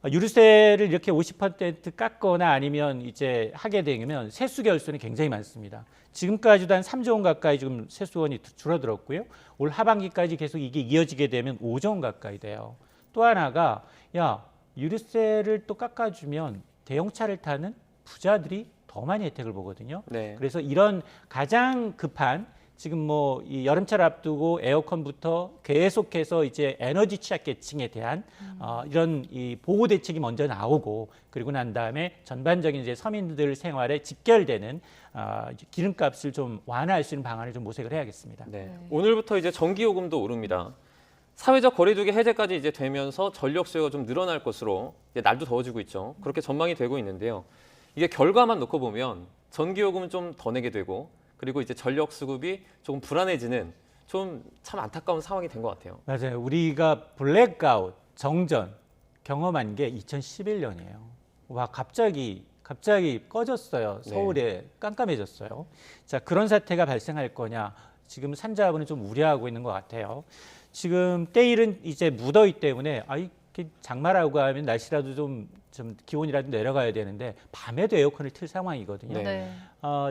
유류세를 이렇게 50% 깎거나 아니면 이제 하게 되면 세수 결손이 굉장히 많습니다. 지금까지도 한 3조 원 가까이 지금 세수원이 줄어들었고요. 올 하반기까지 계속 이게 이어지게 되면 5조 원 가까이 돼요. 또 하나가 유류세를 또 깎아주면 대형차를 타는 부자들이 더 많이 혜택을 보거든요. 네. 그래서 이런 가장 급한 지금 뭐 이 여름철 앞두고 에어컨부터 계속해서 이제 에너지 취약계층에 대한 이런 이 보호 대책이 먼저 나오고, 그리고 난 다음에 전반적인 이제 서민들 생활에 직결되는 기름값을 좀 완화할 수 있는 방안을 좀 모색을 해야겠습니다. 네. 오늘부터 이제 전기요금도 오릅니다. 사회적 거리두기 해제까지 이제 되면서 전력 수요가 좀 늘어날 것으로 이제 날도 더워지고 있죠. 그렇게 전망이 되고 있는데요. 이게 결과만 놓고 보면 전기요금은 좀 더 내게 되고, 그리고 이제 전력 수급이 조금 불안해지는 좀 참 안타까운 상황이 된 것 같아요. 맞아요. 우리가 블랙아웃, 정전 경험한 게 2011년이에요. 와, 갑자기 꺼졌어요. 서울에 깜깜해졌어요. 자, 그런 사태가 발생할 거냐? 지금 산자부는 좀 우려하고 있는 것 같아요. 지금 때일은 이제 무더위 때문에 이렇게 장마라고 하면 날씨라도 좀 기온이라도 내려가야 되는데 밤에도 에어컨을 틀 상황이거든요. 네.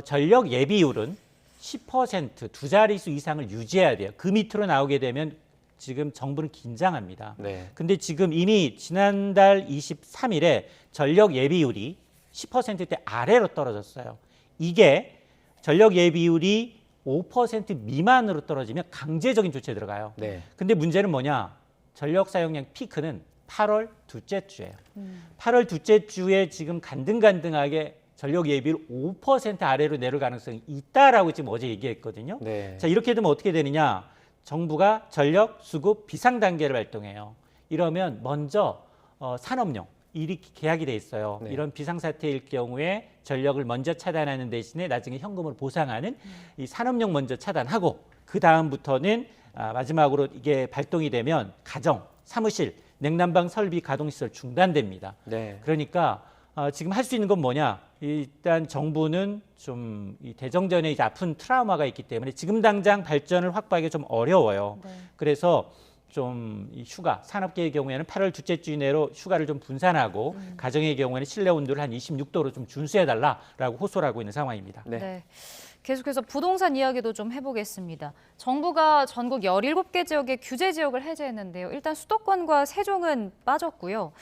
전력 예비율은 10% 두 자릿수 이상을 유지해야 돼요. 그 밑으로 나오게 되면 지금 정부는 긴장합니다. 네. 근데 지금 이미 지난달 23일에 전력 예비율이 10%대 아래로 떨어졌어요. 이게 전력 예비율이 5% 미만으로 떨어지면 강제적인 조치에 들어가요. 네. 근데 문제는 뭐냐? 전력 사용량 피크는 8월 둘째 주예요. 8월 둘째 주에 지금 간등간등하게 전력 예비율 5% 아래로 내려갈 가능성이 있다라고 지금 어제 얘기했거든요. 네. 자, 이렇게 되면 어떻게 되느냐? 정부가 전력 수급 비상 단계를 발동해요. 이러면 먼저 산업용 일이 계약이 돼 있어요. 네. 이런 비상사태일 경우에 전력을 먼저 차단하는 대신에 나중에 현금으로 보상하는 이 산업용 먼저 차단하고, 그 다음부터는 마지막으로 이게 발동이 되면 가정, 사무실, 냉난방 설비 가동시설 중단됩니다. 네. 그러니까 지금 할 수 있는 건 뭐냐? 일단 정부는 좀 이 대정전에 이제 아픈 트라우마가 있기 때문에 지금 당장 발전을 확보하기 좀 어려워요. 네. 그래서 좀 이 휴가, 산업계의 경우에는 8월 둘째 주 이내로 휴가를 좀 분산하고, 가정의 경우에는 실내 온도를 한 26도로 좀 준수해달라라고 호소를 하고 있는 상황입니다. 네. 계속해서 부동산 이야기도 좀 해보겠습니다. 정부가 전국 17개 지역의 규제 지역을 해제했는데요. 일단 수도권과 세종은 빠졌고요.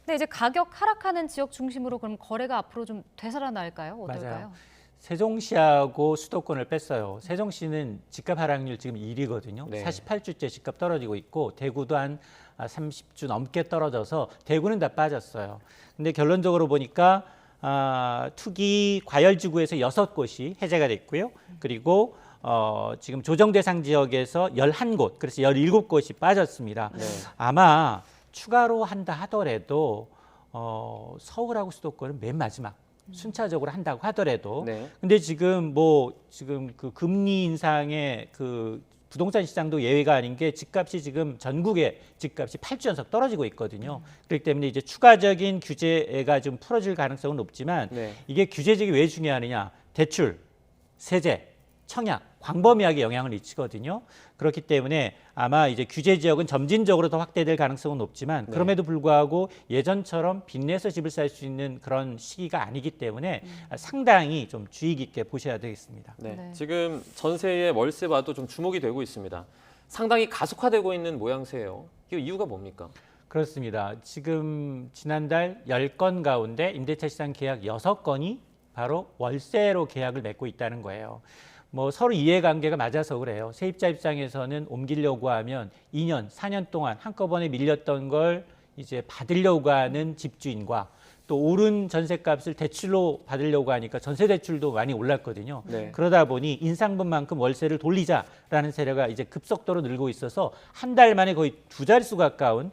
근데 이제 가격 하락하는 지역 중심으로 그럼 거래가 앞으로 좀 되살아날까요? 어떨까요? 맞아요. 세종시하고 수도권을 뺐어요. 세종시는 집값 하락률 지금 1위거든요. 네. 48주째 집값 떨어지고 있고, 대구도 한 30주 넘게 떨어져서 대구는 다 빠졌어요. 근데 결론적으로 보니까 투기 과열지구에서 6곳이 해제가 됐고요. 그리고 지금 조정 대상 지역에서 11곳, 그래서 17곳이 빠졌습니다. 네. 아마 추가로 한다 하더라도 서울하고 수도권은 맨 마지막 순차적으로 한다고 하더라도, 네. 근데 지금 그 금리 인상의 그 부동산 시장도 예외가 아닌 게 집값이 지금 전국의 집값이 8주 연속 떨어지고 있거든요. 그렇기 때문에 이제 추가적인 규제가 좀 풀어질 가능성은 높지만 이게 규제적이 왜 중요하느냐. 대출, 세제, 청약, 광범위하게 영향을 미치거든요. 그렇기 때문에 아마 이제 규제 지역은 점진적으로 더 확대될 가능성은 높지만 그럼에도 불구하고 예전처럼 빚내서 집을 살 수 있는 그런 시기가 아니기 때문에 상당히 좀 주의 깊게 보셔야 되겠습니다. 지금 전세의 월세와도 좀 주목이 되고 있습니다. 상당히 가속화되고 있는 모양새예요. 이 이유가 뭡니까? 그렇습니다. 지금 지난달 10건 가운데 임대차 시장 계약 6건이 바로 월세로 계약을 맺고 있다는 거예요. 뭐 서로 이해관계가 맞아서 그래요. 세입자 입장에서는 옮기려고 하면 2년, 4년 동안 한꺼번에 밀렸던 걸 이제 받으려고 하는 집주인과 또 오른 전세값을 대출로 받으려고 하니까 전세 대출도 많이 올랐거든요. 그러다 보니 인상분만큼 월세를 돌리자라는 세력가 이제 급속도로 늘고 있어서 한 달 만에 거의 2자릿수 가까운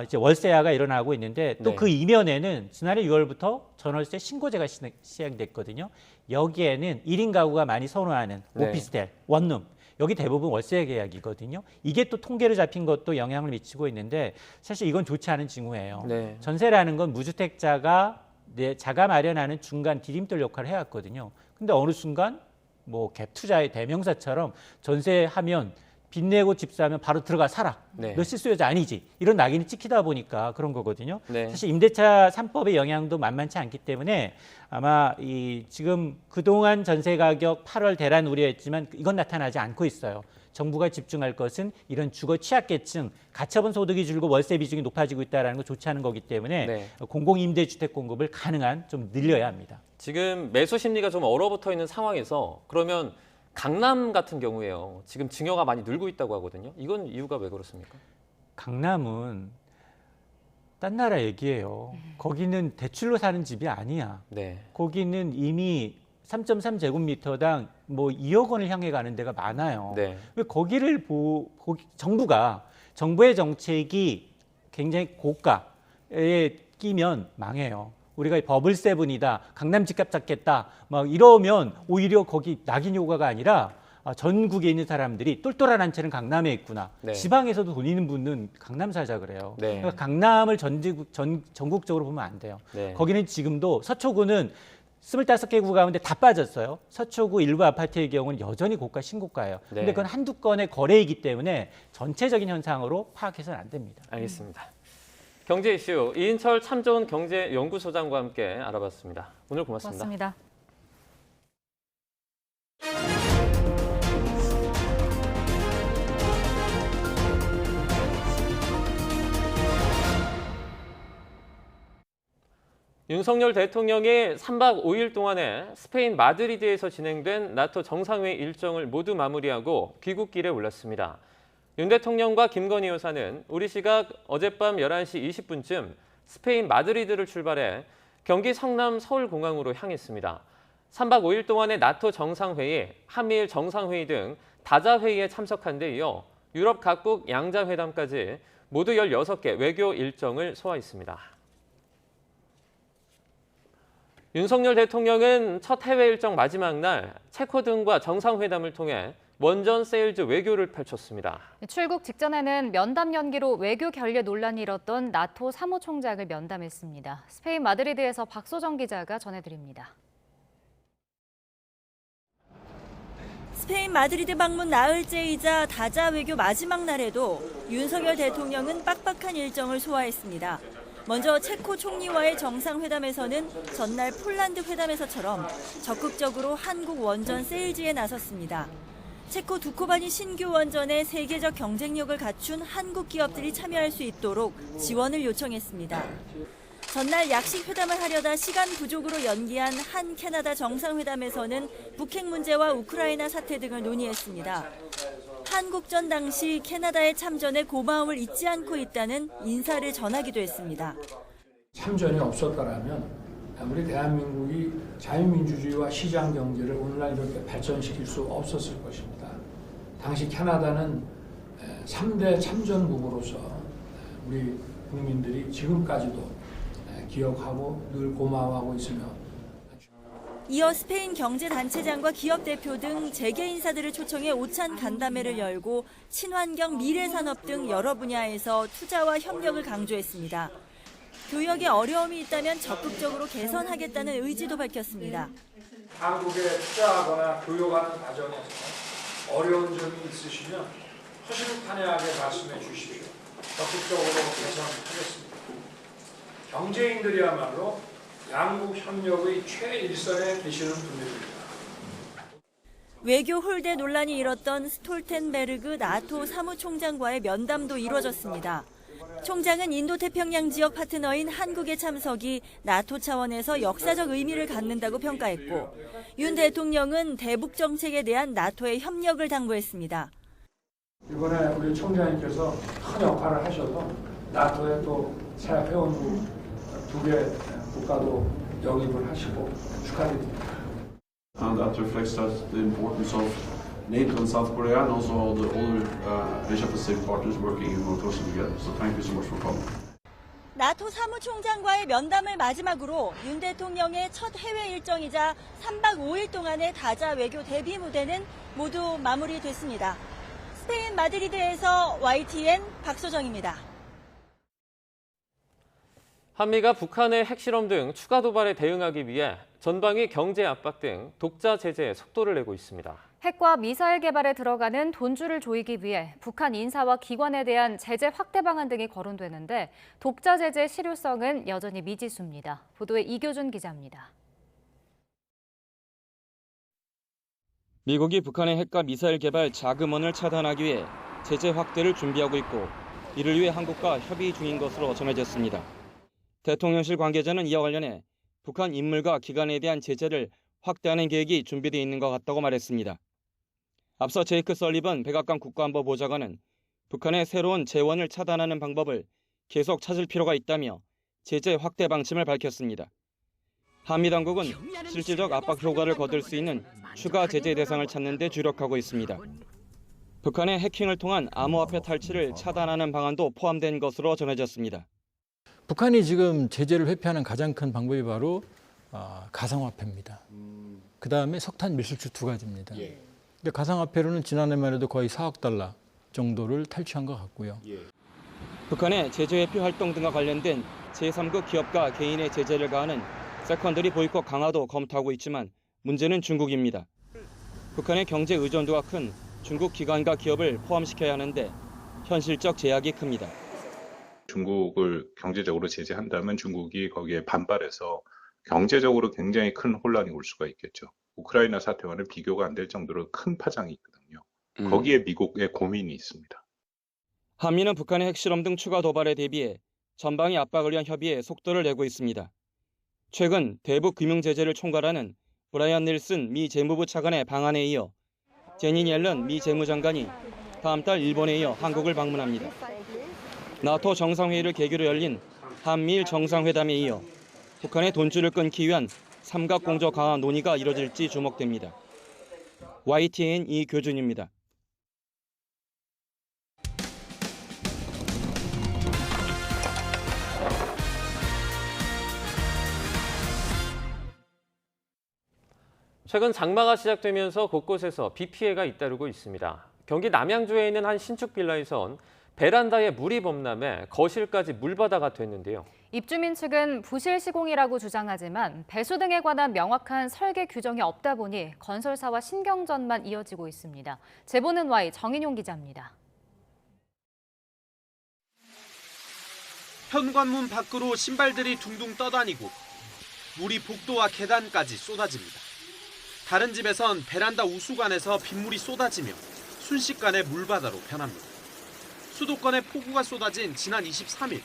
이제 월세화가 일어나고 있는데 또 그 이면에는 지난해 6월부터 전월세 신고제가 시행됐거든요. 여기에는 1인 가구가 많이 선호하는 오피스텔, 원룸, 여기 대부분 월세 계약이거든요. 이게 또 통계로 잡힌 것도 영향을 미치고 있는데 사실 이건 좋지 않은 징후예요. 전세라는 건 무주택자가 자가 마련하는 중간 디딤돌 역할을 해왔거든요. 근데 어느 순간 뭐 갭 투자의 대명사처럼 전세하면 빚 내고 집 사면 바로 들어가 살아. 너 실수요자 아니지. 이런 낙인이 찍히다 보니까 그런 거거든요. 사실 임대차 3법의 영향도 만만치 않기 때문에 아마 지금 그동안 전세 가격 8월 대란 우려했지만 이건 나타나지 않고 있어요. 정부가 집중할 것은 이런 주거 취약계층, 가처분 소득이 줄고 월세 비중이 높아지고 있다는 거 좋지 않은 거기 때문에 공공임대주택 공급을 가능한 좀 늘려야 합니다. 지금 매수 심리가 좀 얼어붙어 있는 상황에서 그러면 강남 같은 경우에요. 지금 증여가 많이 늘고 있다고 하거든요. 이건 이유가 왜 그렇습니까? 강남은 딴 나라 얘기예요. 거기는 대출로 사는 집이 아니야. 거기는 이미 3.3제곱미터당 뭐 2억 원을 향해 가는 데가 많아요. 왜 거기를 정부의 정책이 굉장히 고가에 끼면 망해요. 우리가 버블 세븐이다, 강남 집값 잡겠다, 막 이러면 오히려 거기 낙인 효과가 아니라 전국에 있는 사람들이 똘똘한 한 채는 강남에 있구나. 지방에서도 돈 있는 분은 강남 사자 그래요. 그러니까 강남을 전국적으로 보면 안 돼요. 거기는 지금도 서초구는 25개 가운데 다 빠졌어요. 서초구 일부 아파트의 경우는 여전히 고가 신고가예요. 근데 그건 한두 건의 거래이기 때문에 전체적인 현상으로 파악해서는 안 됩니다. 알겠습니다. 경제 이슈 이인철 참 좋은 경제연구소장과 함께 알아봤습니다. 오늘 고맙습니다. 고맙습니다. 윤석열 대통령이 3박 5일 동안에 스페인 마드리드에서 진행된 나토 정상회의 일정을 모두 마무리하고 귀국길에 올랐습니다. 윤 대통령과 김건희 여사는 우리 시각 어젯밤 11시 20분쯤 스페인 마드리드를 출발해 경기 성남 서울공항으로 향했습니다. 3박 5일 동안의 나토 정상회의, 한미일 정상회의 등 다자회의에 참석한 데 이어 유럽 각국 양자회담까지 모두 16개 외교 일정을 소화했습니다. 윤석열 대통령은 첫 해외 일정 마지막 날 체코 등과 정상회담을 통해 원전 세일즈 외교를 펼쳤습니다. 출국 직전에는 면담 연기로 외교 결례 논란이 일었던 나토 사무총장을 면담했습니다. 스페인 마드리드에서 박소정 기자가 전해드립니다. 스페인 마드리드 방문 나흘째이자 다자 외교 마지막 날에도 윤석열 대통령은 빡빡한 일정을 소화했습니다. 먼저 체코 총리와의 정상회담에서는 전날 폴란드 회담에서처럼 적극적으로 한국 원전 세일즈에 나섰습니다. 체코 두코바니 신규 원전에 세계적 경쟁력을 갖춘 한국 기업들이 참여할 수 있도록 지원을 요청했습니다. 전날 약식 회담을 하려다 시간 부족으로 연기한 한 캐나다 정상회담에서는 북핵 문제와 우크라이나 사태 등을 논의했습니다. 한국전 당시 캐나다의 참전에 고마움을 잊지 않고 있다는 인사를 전하기도 했습니다. 참전이 없었더라면 우리 대한민국이 자유민주주의와 시장 경제를 오늘날 이렇게 발전시킬 수 없었을 것입니다. 당시 캐나다는 3대 참전국으로서 우리 국민들이 지금까지도 기억하고 늘 고마워하고 있으며 이어 스페인 경제단체장과 기업 대표 등 재계 인사들을 초청해 오찬 간담회를 열고 친환경 미래산업 등 여러 분야에서 투자와 협력을 강조했습니다. 교역에 어려움이 있다면 적극적으로 개선하겠다는 의지도 밝혔습니다. 한국에 투자하거나 교역하는 과정에서 어려운 점이 있으시면 허심탄회하게 말씀해 주십시오. 적극적으로 개선하겠습니다. 경제인들이야말로 양국 협력의 최일선에 계시는 분들입니다. 외교 홀대 논란이 일었던 스톨텐베르그 나토 사무총장과의 면담도 이뤄졌습니다. 총장은 인도태평양 지역 파트너인 한국의 참석이 나토 차원에서 역사적 의미를 갖는다고 평가했고, 윤 대통령은 대북 정책에 대한 나토의 협력을 당부했습니다. 이번에 우리 총장님께서 큰 역할을 하셔서 나토에 또 새 회원국 2개 국가도 영입을 하시고 축하드립니다. And that reflects that the importance of NATO and South Korea and also all the other Asia-Pacific partners working more closely together. So thank you so much for coming. 나토 사무총장과의 면담을 마지막으로 윤 대통령의 첫 해외 일정이자 3박 5일 동안의 다자 외교 대비 무대는 모두 마무리됐습니다. 스페인 마드리드에서 YTN 박소정입니다. 한미가 북한의 핵실험 등 추가 도발에 대응하기 위해 전방위 경제 압박 등 독자 제재에 속도를 내고 있습니다. 핵과 미사일 개발에 들어가는 돈줄을 조이기 위해 북한 인사와 기관에 대한 제재 확대 방안 등이 거론되는데 독자 제재의 실효성은 여전히 미지수입니다. 보도에 이교준 기자입니다. 미국이 북한의 핵과 미사일 개발 자금원을 차단하기 위해 제재 확대를 준비하고 있고 이를 위해 한국과 협의 중인 것으로 전해졌습니다. 대통령실 관계자는 이와 관련해 북한 인물과 기관에 대한 제재를 확대하는 계획이 준비되어 있는 것 같다고 말했습니다. 앞서 제이크 설리번 백악관 국가안보보좌관은 북한의 새로운 재원을 차단하는 방법을 계속 찾을 필요가 있다며 제재 확대 방침을 밝혔습니다. 한미 당국은 실질적 압박 효과를 거둘 수 있는 추가 제재 대상을 찾는 데 주력하고 있습니다. 북한의 해킹을 통한 암호화폐 탈취를 차단하는 방안도 포함된 것으로 전해졌습니다. 북한이 지금 제재를 회피하는 가장 큰 방법이 바로 가상화폐입니다. 그다음에 석탄 밀수출 2가지입니다. 가상화폐로는 지난해만 해도 거의 4억 달러 정도를 탈취한 것 같고요. 북한의 제재 회피 활동 등과 관련된 제3국 기업과 개인의 제재를 가하는 세컨더리 보이콧 강화도 검토하고 있지만 문제는 중국입니다. 북한의 경제 의존도가 큰 중국 기관과 기업을 포함시켜야 하는데 현실적 제약이 큽니다. 중국을 경제적으로 제재한다면 중국이 거기에 반발해서 경제적으로 굉장히 큰 혼란이 올 수가 있겠죠. 우크라이나 사태와는 비교가 안 될 정도로 큰 파장이 있거든요. 거기에 미국의 고민이 있습니다. 한미는 북한의 핵실험 등 추가 도발에 대비해 전방위 압박을 위한 협의에 속도를 내고 있습니다. 최근 대북 금융 제재를 총괄하는 브라이언 닐슨 미 재무부 차관의 방안에 이어 제니 옐런 미 재무장관이 다음 달 일본에 이어 한국을 방문합니다. 나토 정상회의를 계기로 열린 한미일 정상회담에 이어 북한의 돈줄을 끊기 위한 삼각공조 강화 논의가 이뤄질지 주목됩니다. YTN 이교준입니다. 최근 장마가 시작되면서 곳곳에서 비 피해가 잇따르고 있습니다. 경기 남양주에 있는 한 신축 빌라에선 베란다에 물이 범람해 거실까지 물바다가 됐는데요. 입주민 측은 부실 시공이라고 주장하지만 배수 등에 관한 명확한 설계 규정이 없다 보니 건설사와 신경전만 이어지고 있습니다. 제보는 Y 정인용 기자입니다. 현관문 밖으로 신발들이 둥둥 떠다니고 물이 복도와 계단까지 쏟아집니다. 다른 집에선 베란다 우수관에서 빗물이 쏟아지며 순식간에 물바다로 변합니다. 수도권에 폭우가 쏟아진 지난 23일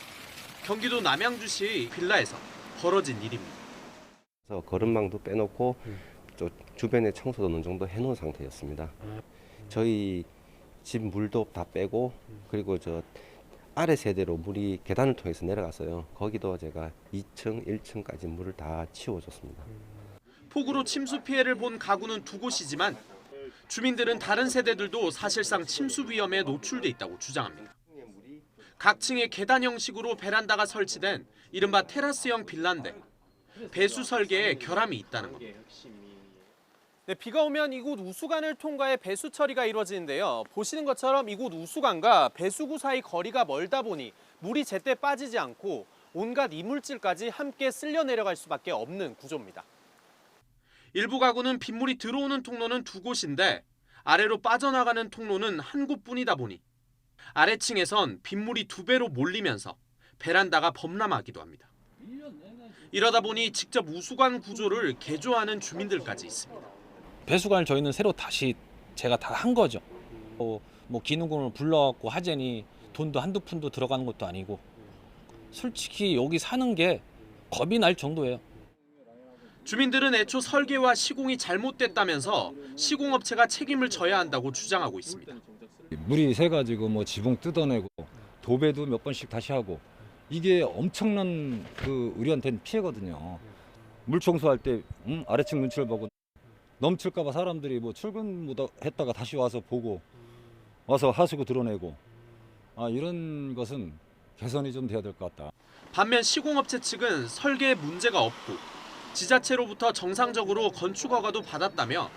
경기도 남양주시의 빌라에서 벌어진 일입니다. 그래서 거름망도 빼놓고 또 주변에 청소도 어느 정도 해놓은 상태였습니다. 저희 집 물도 다 빼고 그리고 저 아래 세대로 물이 계단을 통해서 내려갔어요. 거기도 제가 2층, 1층까지 물을 다 치워줬습니다. 폭우로 침수 피해를 본 가구는 2곳이지만 주민들은 다른 세대들도 사실상 침수 위험에 노출돼 있다고 주장합니다. 각 층에 계단 형식으로 베란다가 설치된 이른바 테라스형 빌라인데 배수 설계에 결함이 있다는 겁니다. 네, 비가 오면 이곳 우수관을 통과해 배수 처리가 이루어지는데요. 보시는 것처럼 이곳 우수관과 배수구 사이 거리가 멀다 보니 물이 제때 빠지지 않고 온갖 이물질까지 함께 쓸려 내려갈 수밖에 없는 구조입니다. 일부 가구는 빗물이 들어오는 통로는 두 곳인데 아래로 빠져나가는 통로는 한 곳뿐이다 보니 아래층에선 빗물이 2배로 몰리면서 베란다가 범람하기도 합니다. 이러다 보니 직접 우수관 구조를 개조하는 주민들까지 있습니다. 배수관을 저희는 새로 다시 제가 다 한 거죠. 뭐 기능공을 불러갖고 하자니 돈도 한두 푼도 들어가는 것도 아니고 솔직히 여기 사는 게 겁이 날 정도예요. 주민들은 애초 설계와 시공이 잘못됐다면서 시공업체가 책임을 져야 한다고 주장하고 있습니다. 물이 새가지고 뭐 지붕 뜯어내고 도배도 몇 번씩 다시 하고 이게 엄청난 우리한테는 피해거든요. 물 청소할 때 아래층 눈치를 보고 넘칠까봐 사람들이 뭐 출근 했다가 다시 와서 보고 와서 하수구 드러내고 이런 것은 개선이 좀 돼야 될 것 같다. 반면 시공업체 측은 설계에 문제가 없고 지자체로부터 정상적으로 건축 허가도 받았다며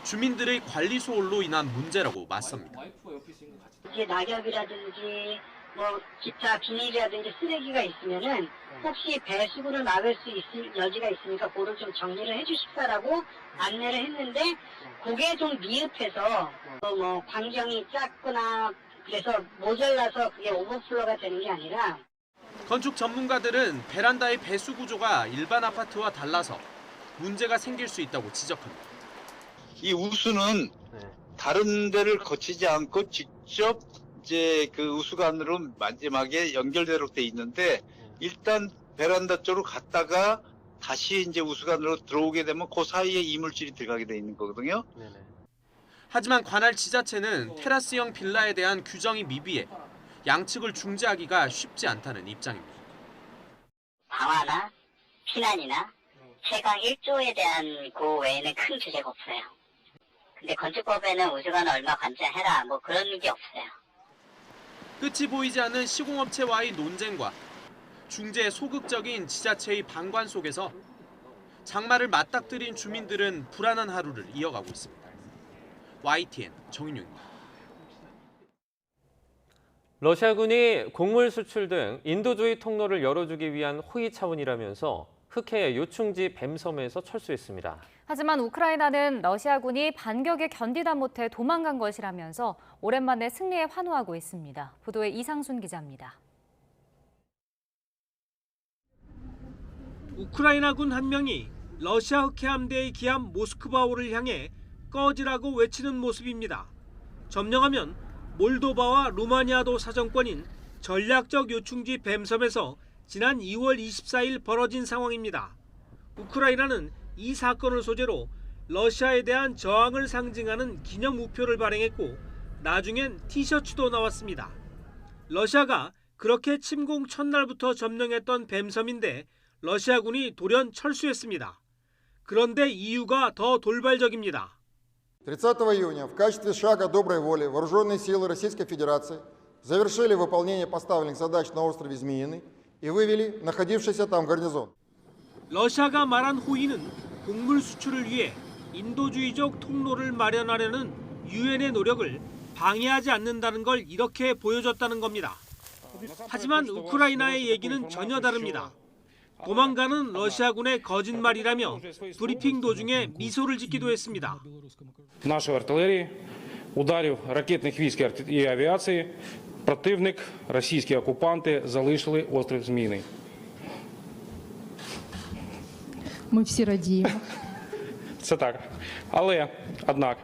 주민들의 관리 소홀로 인한 문제라고 맞섭니다. 이게 낙엽이라든지 뭐 기타 비닐이라든지 쓰레기가 있으면은 혹시 배수구를 막을 수 있을 여지가 있으니까 그걸 좀 정리를 해주십사라고 안내를 했는데 그게 좀 미흡해서 뭐 반경이 작거나 그래서 모자라서 그게 오버플로가 되는 게 아니라 건축 전문가들은 베란다의 배수 구조가 일반 아파트와 달라서 문제가 생길 수 있다고 지적합니다. 이 우수는 다른 데를 거치지 않고 직접 이제 그 우수관으로 마지막에 연결되도록 돼 있는데 일단 베란다 쪽으로 갔다가 다시 이제 우수관으로 들어오게 되면 그 사이에 이물질이 들어가게 돼 있는 거거든요. 하지만 관할 지자체는 테라스형 빌라에 대한 규정이 미비해 양측을 중재하기가 쉽지 않다는 입장입니다. 방화나 피난이나 채광 1조에 대한 그 외에는 큰 규제가 없어요. 근데 건축법에는 우수관 얼마 관장해라 뭐 그런 게 없어요. 끝이 보이지 않는 시공업체와의 논쟁과 중재의 소극적인 지자체의 방관 속에서 장마를 맞닥뜨린 주민들은 불안한 하루를 이어가고 있습니다. YTN 정인용입니다. 러시아군이 곡물 수출 등 인도주의 통로를 열어주기 위한 호의 차원이라면서 흑해의 요충지 뱀섬에서 철수했습니다. 하지만 우크라이나는 러시아군이 반격에 견디다 못해 도망간 것이라면서 오랜만에 승리에 환호하고 있습니다. 보도에 이상순 기자입니다. 우크라이나군 한 명이 러시아 흑해 함대의 기함 모스크바호를 향해 꺼지라고 외치는 모습입니다. 점령하면 몰도바와 루마니아도 사정권인 전략적 요충지 뱀섬에서 지난 2월 24일 벌어진 상황입니다. 우크라이나는 이 사건을 소재로 러시아에 대한 저항을 상징하는 기념 우표를 발행했고 나중엔 티셔츠도 나왔습니다. 러시아가 그렇게 침공 첫날부터 점령했던 뱀섬인데 러시아군이 돌연 철수했습니다. 그런데 이유가 더 돌발적입니다. 30 июня в качестве шага доброй воли вооруженные силы Российской Федерации завершили выполнение поставленных задач на острове Змеиный и вывели находившийся там гарнизон. 러시아가 말한 호의는 곡물 수출을 위해 인도주의적 통로를 마련하려는 유엔의 노력을 방해하지 않는다는 걸 이렇게 보여줬다는 겁니다. 하지만 우크라이나의 얘기는 전혀 다릅니다. 도망가는 러시아군의 거짓말이라며 브리핑 도중에 미소를 짓기도 했습니다. Нашої артилерії, ударів ракетних військ і авіації, противник, російські окупанти залишили острів Зміїний. Ми всі радіємо. Це так. Але, однак,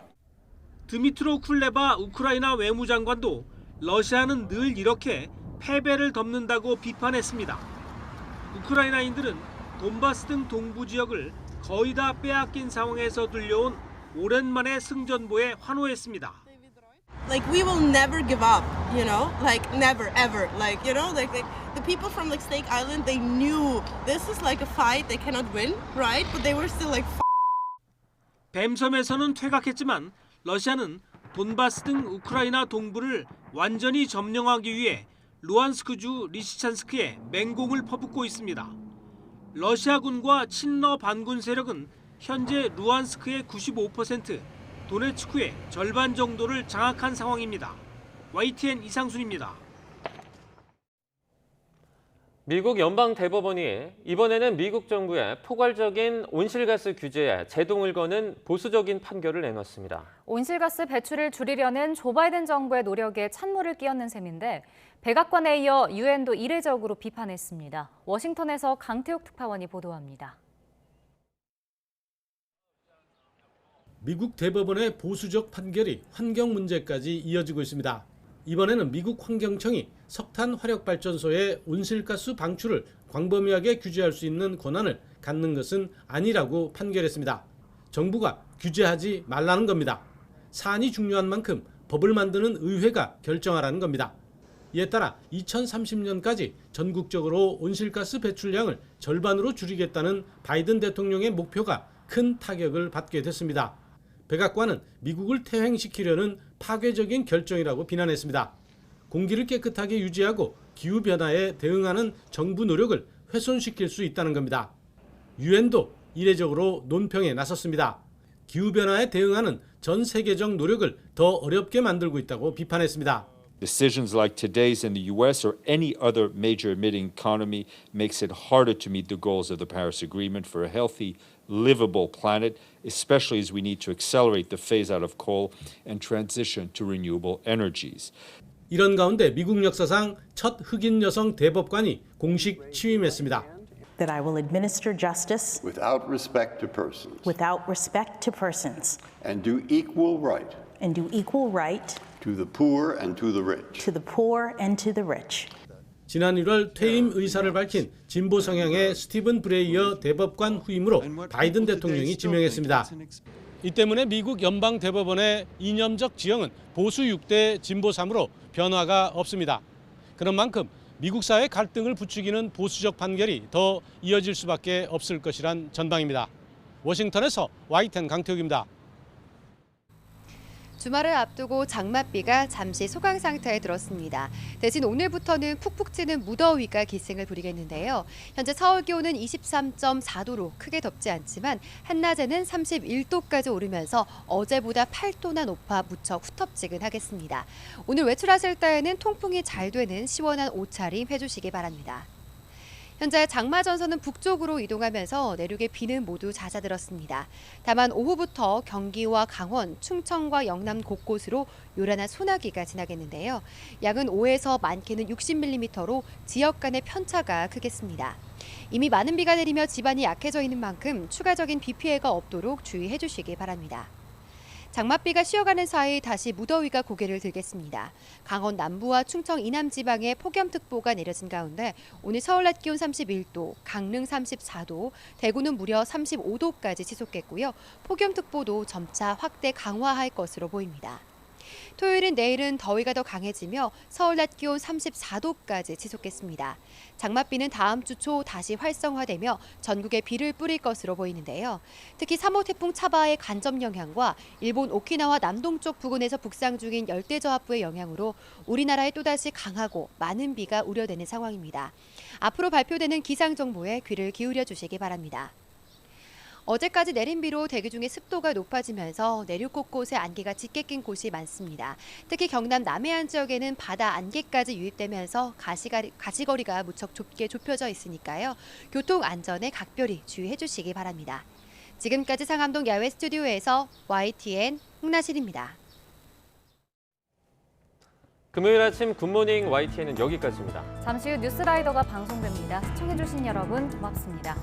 드미트로 쿨레바 우크라이나 외무장관도 러시아는 늘 이렇게 패배를 덮는다고 비판했습니다. 우크라이나인들은 돈바스 등 동부 지역을 거의 다 빼앗긴 상황에서 들려온 오랜만의 승전보에 환호했습니다. Like we will never give up, you know, like never ever, like you know, like the people from like Snake Island, they knew this is like a fight they cannot win, right? But they were still like. 뱀섬에서는 퇴각했지만 러시아는 돈바스 등 우크라이나 동부를 완전히 점령하기 위해 루안스크주 리시찬스크에 맹공을 퍼붓고 있습니다. 러시아군과 친러 반군 세력은 현재 루안스크의 95%, 도네츠크의 절반 정도를 장악한 상황입니다. YTN 이상순입니다. 미국 연방대법원이 이번에는 미국 정부의 포괄적인 온실가스 규제에 제동을 거는 보수적인 판결을 내놨습니다. 온실가스 배출을 줄이려는 조 바이든 정부의 노력에 찬물을 끼얹는 셈인데 백악관에 이어 유엔도 이례적으로 비판했습니다. 워싱턴에서 강태욱 특파원이 보도합니다. 미국 대법원의 보수적 판결이 환경 문제까지 이어지고 있습니다. 이번에는 미국 환경청이 석탄 화력발전소의 온실가스 방출을 광범위하게 규제할 수 있는 권한을 갖는 것은 아니라고 판결했습니다. 정부가 규제하지 말라는 겁니다. 사안이 중요한 만큼 법을 만드는 의회가 결정하라는 겁니다. 이에 따라 2030년까지 전국적으로 온실가스 배출량을 절반으로 줄이겠다는 바이든 대통령의 목표가 큰 타격을 받게 됐습니다. 백악관은 미국을 퇴행시키려는 파괴적인 결정이라고 비난했습니다. 공기를 깨끗하게 유지하고 기후변화에 대응하는 정부 노력을 훼손시킬 수 있다는 겁니다. 유엔도 이례적으로 논평에 나섰습니다. 기후변화에 대응하는 전 세계적 노력을 더 어렵게 만들고 있다고 비판했습니다. Decisions like today's in the U.S. or any other major emitting economy makes it harder to meet the goals of the Paris Agreement for a healthy, livable planet, especially as we need to accelerate the phase out of coal and transition to renewable energies. 이런 가운데 미국 역사상 첫 흑인 여성 대법관이 공식 취임했습니다. That I will administer justice without respect to persons without respect to persons and do equal right and do equal right to the poor and to the rich. to the poor and to the rich. 지난 1월 퇴임 의사를 밝힌 진보 성향의 스티븐 브레이어 대법관 후임으로 바이든 대통령이 지명했습니다. 이 때문에 미국 연방 대법원의 이념적 지형은 보수 6대 진보 3으로 변화가 없습니다. 그런 만큼 미국 사회 갈등을 부추기는 보수적 판결이 더 이어질 수밖에 없을 것이란 전망입니다. 워싱턴에서 YTN 강태욱입니다. 주말을 앞두고 장맛비가 잠시 소강 상태에 들었습니다. 대신 오늘부터는 푹푹 찌는 무더위가 기승을 부리겠는데요. 현재 서울 기온은 23.4도로 크게 덥지 않지만 한낮에는 31도까지 오르면서 어제보다 8도나 높아 무척 후텁지근하겠습니다. 오늘 외출하실 때에는 통풍이 잘 되는 시원한 옷차림 해주시기 바랍니다. 현재 장마 전선은 북쪽으로 이동하면서 내륙의 비는 모두 잦아들었습니다. 다만 오후부터 경기와 강원, 충청과 영남 곳곳으로 요란한 소나기가 지나겠는데요. 양은 5에서 많게는 60mm로 지역 간의 편차가 크겠습니다. 이미 많은 비가 내리며 지반이 약해져 있는 만큼 추가적인 비 피해가 없도록 주의해 주시기 바랍니다. 장맛비가 쉬어가는 사이 다시 무더위가 고개를 들겠습니다. 강원 남부와 충청 이남 지방에 폭염특보가 내려진 가운데 오늘 서울 낮 기온 31도, 강릉 34도, 대구는 무려 35도까지 치솟겠고요. 폭염특보도 점차 확대 강화할 것으로 보입니다. 토요일인 내일은 더위가 더 강해지며 서울 낮 기온 34도까지 치솟겠습니다. 장맛비는 다음 주 초 다시 활성화되며 전국에 비를 뿌릴 것으로 보이는데요. 특히 3호 태풍 차바의 간접 영향과 일본 오키나와 남동쪽 부근에서 북상 중인 열대저하부의 영향으로 우리나라에 또다시 강하고 많은 비가 우려되는 상황입니다. 앞으로 발표되는 기상정보에 귀를 기울여 주시기 바랍니다. 어제까지 내린 비로 대기 중에 습도가 높아지면서 내륙 곳곳에 안개가 짙게 낀 곳이 많습니다. 특히 경남 남해안 지역에는 바다 안개까지 유입되면서 가시거리가 무척 좁게 좁혀져 있으니까요. 교통 안전에 각별히 주의해 주시기 바랍니다. 지금까지 상암동 야외 스튜디오에서 YTN 홍나실입니다. 금요일 아침 굿모닝 YTN은 여기까지입니다. 잠시 후 뉴스라이더가 방송됩니다. 시청해주신 여러분 고맙습니다.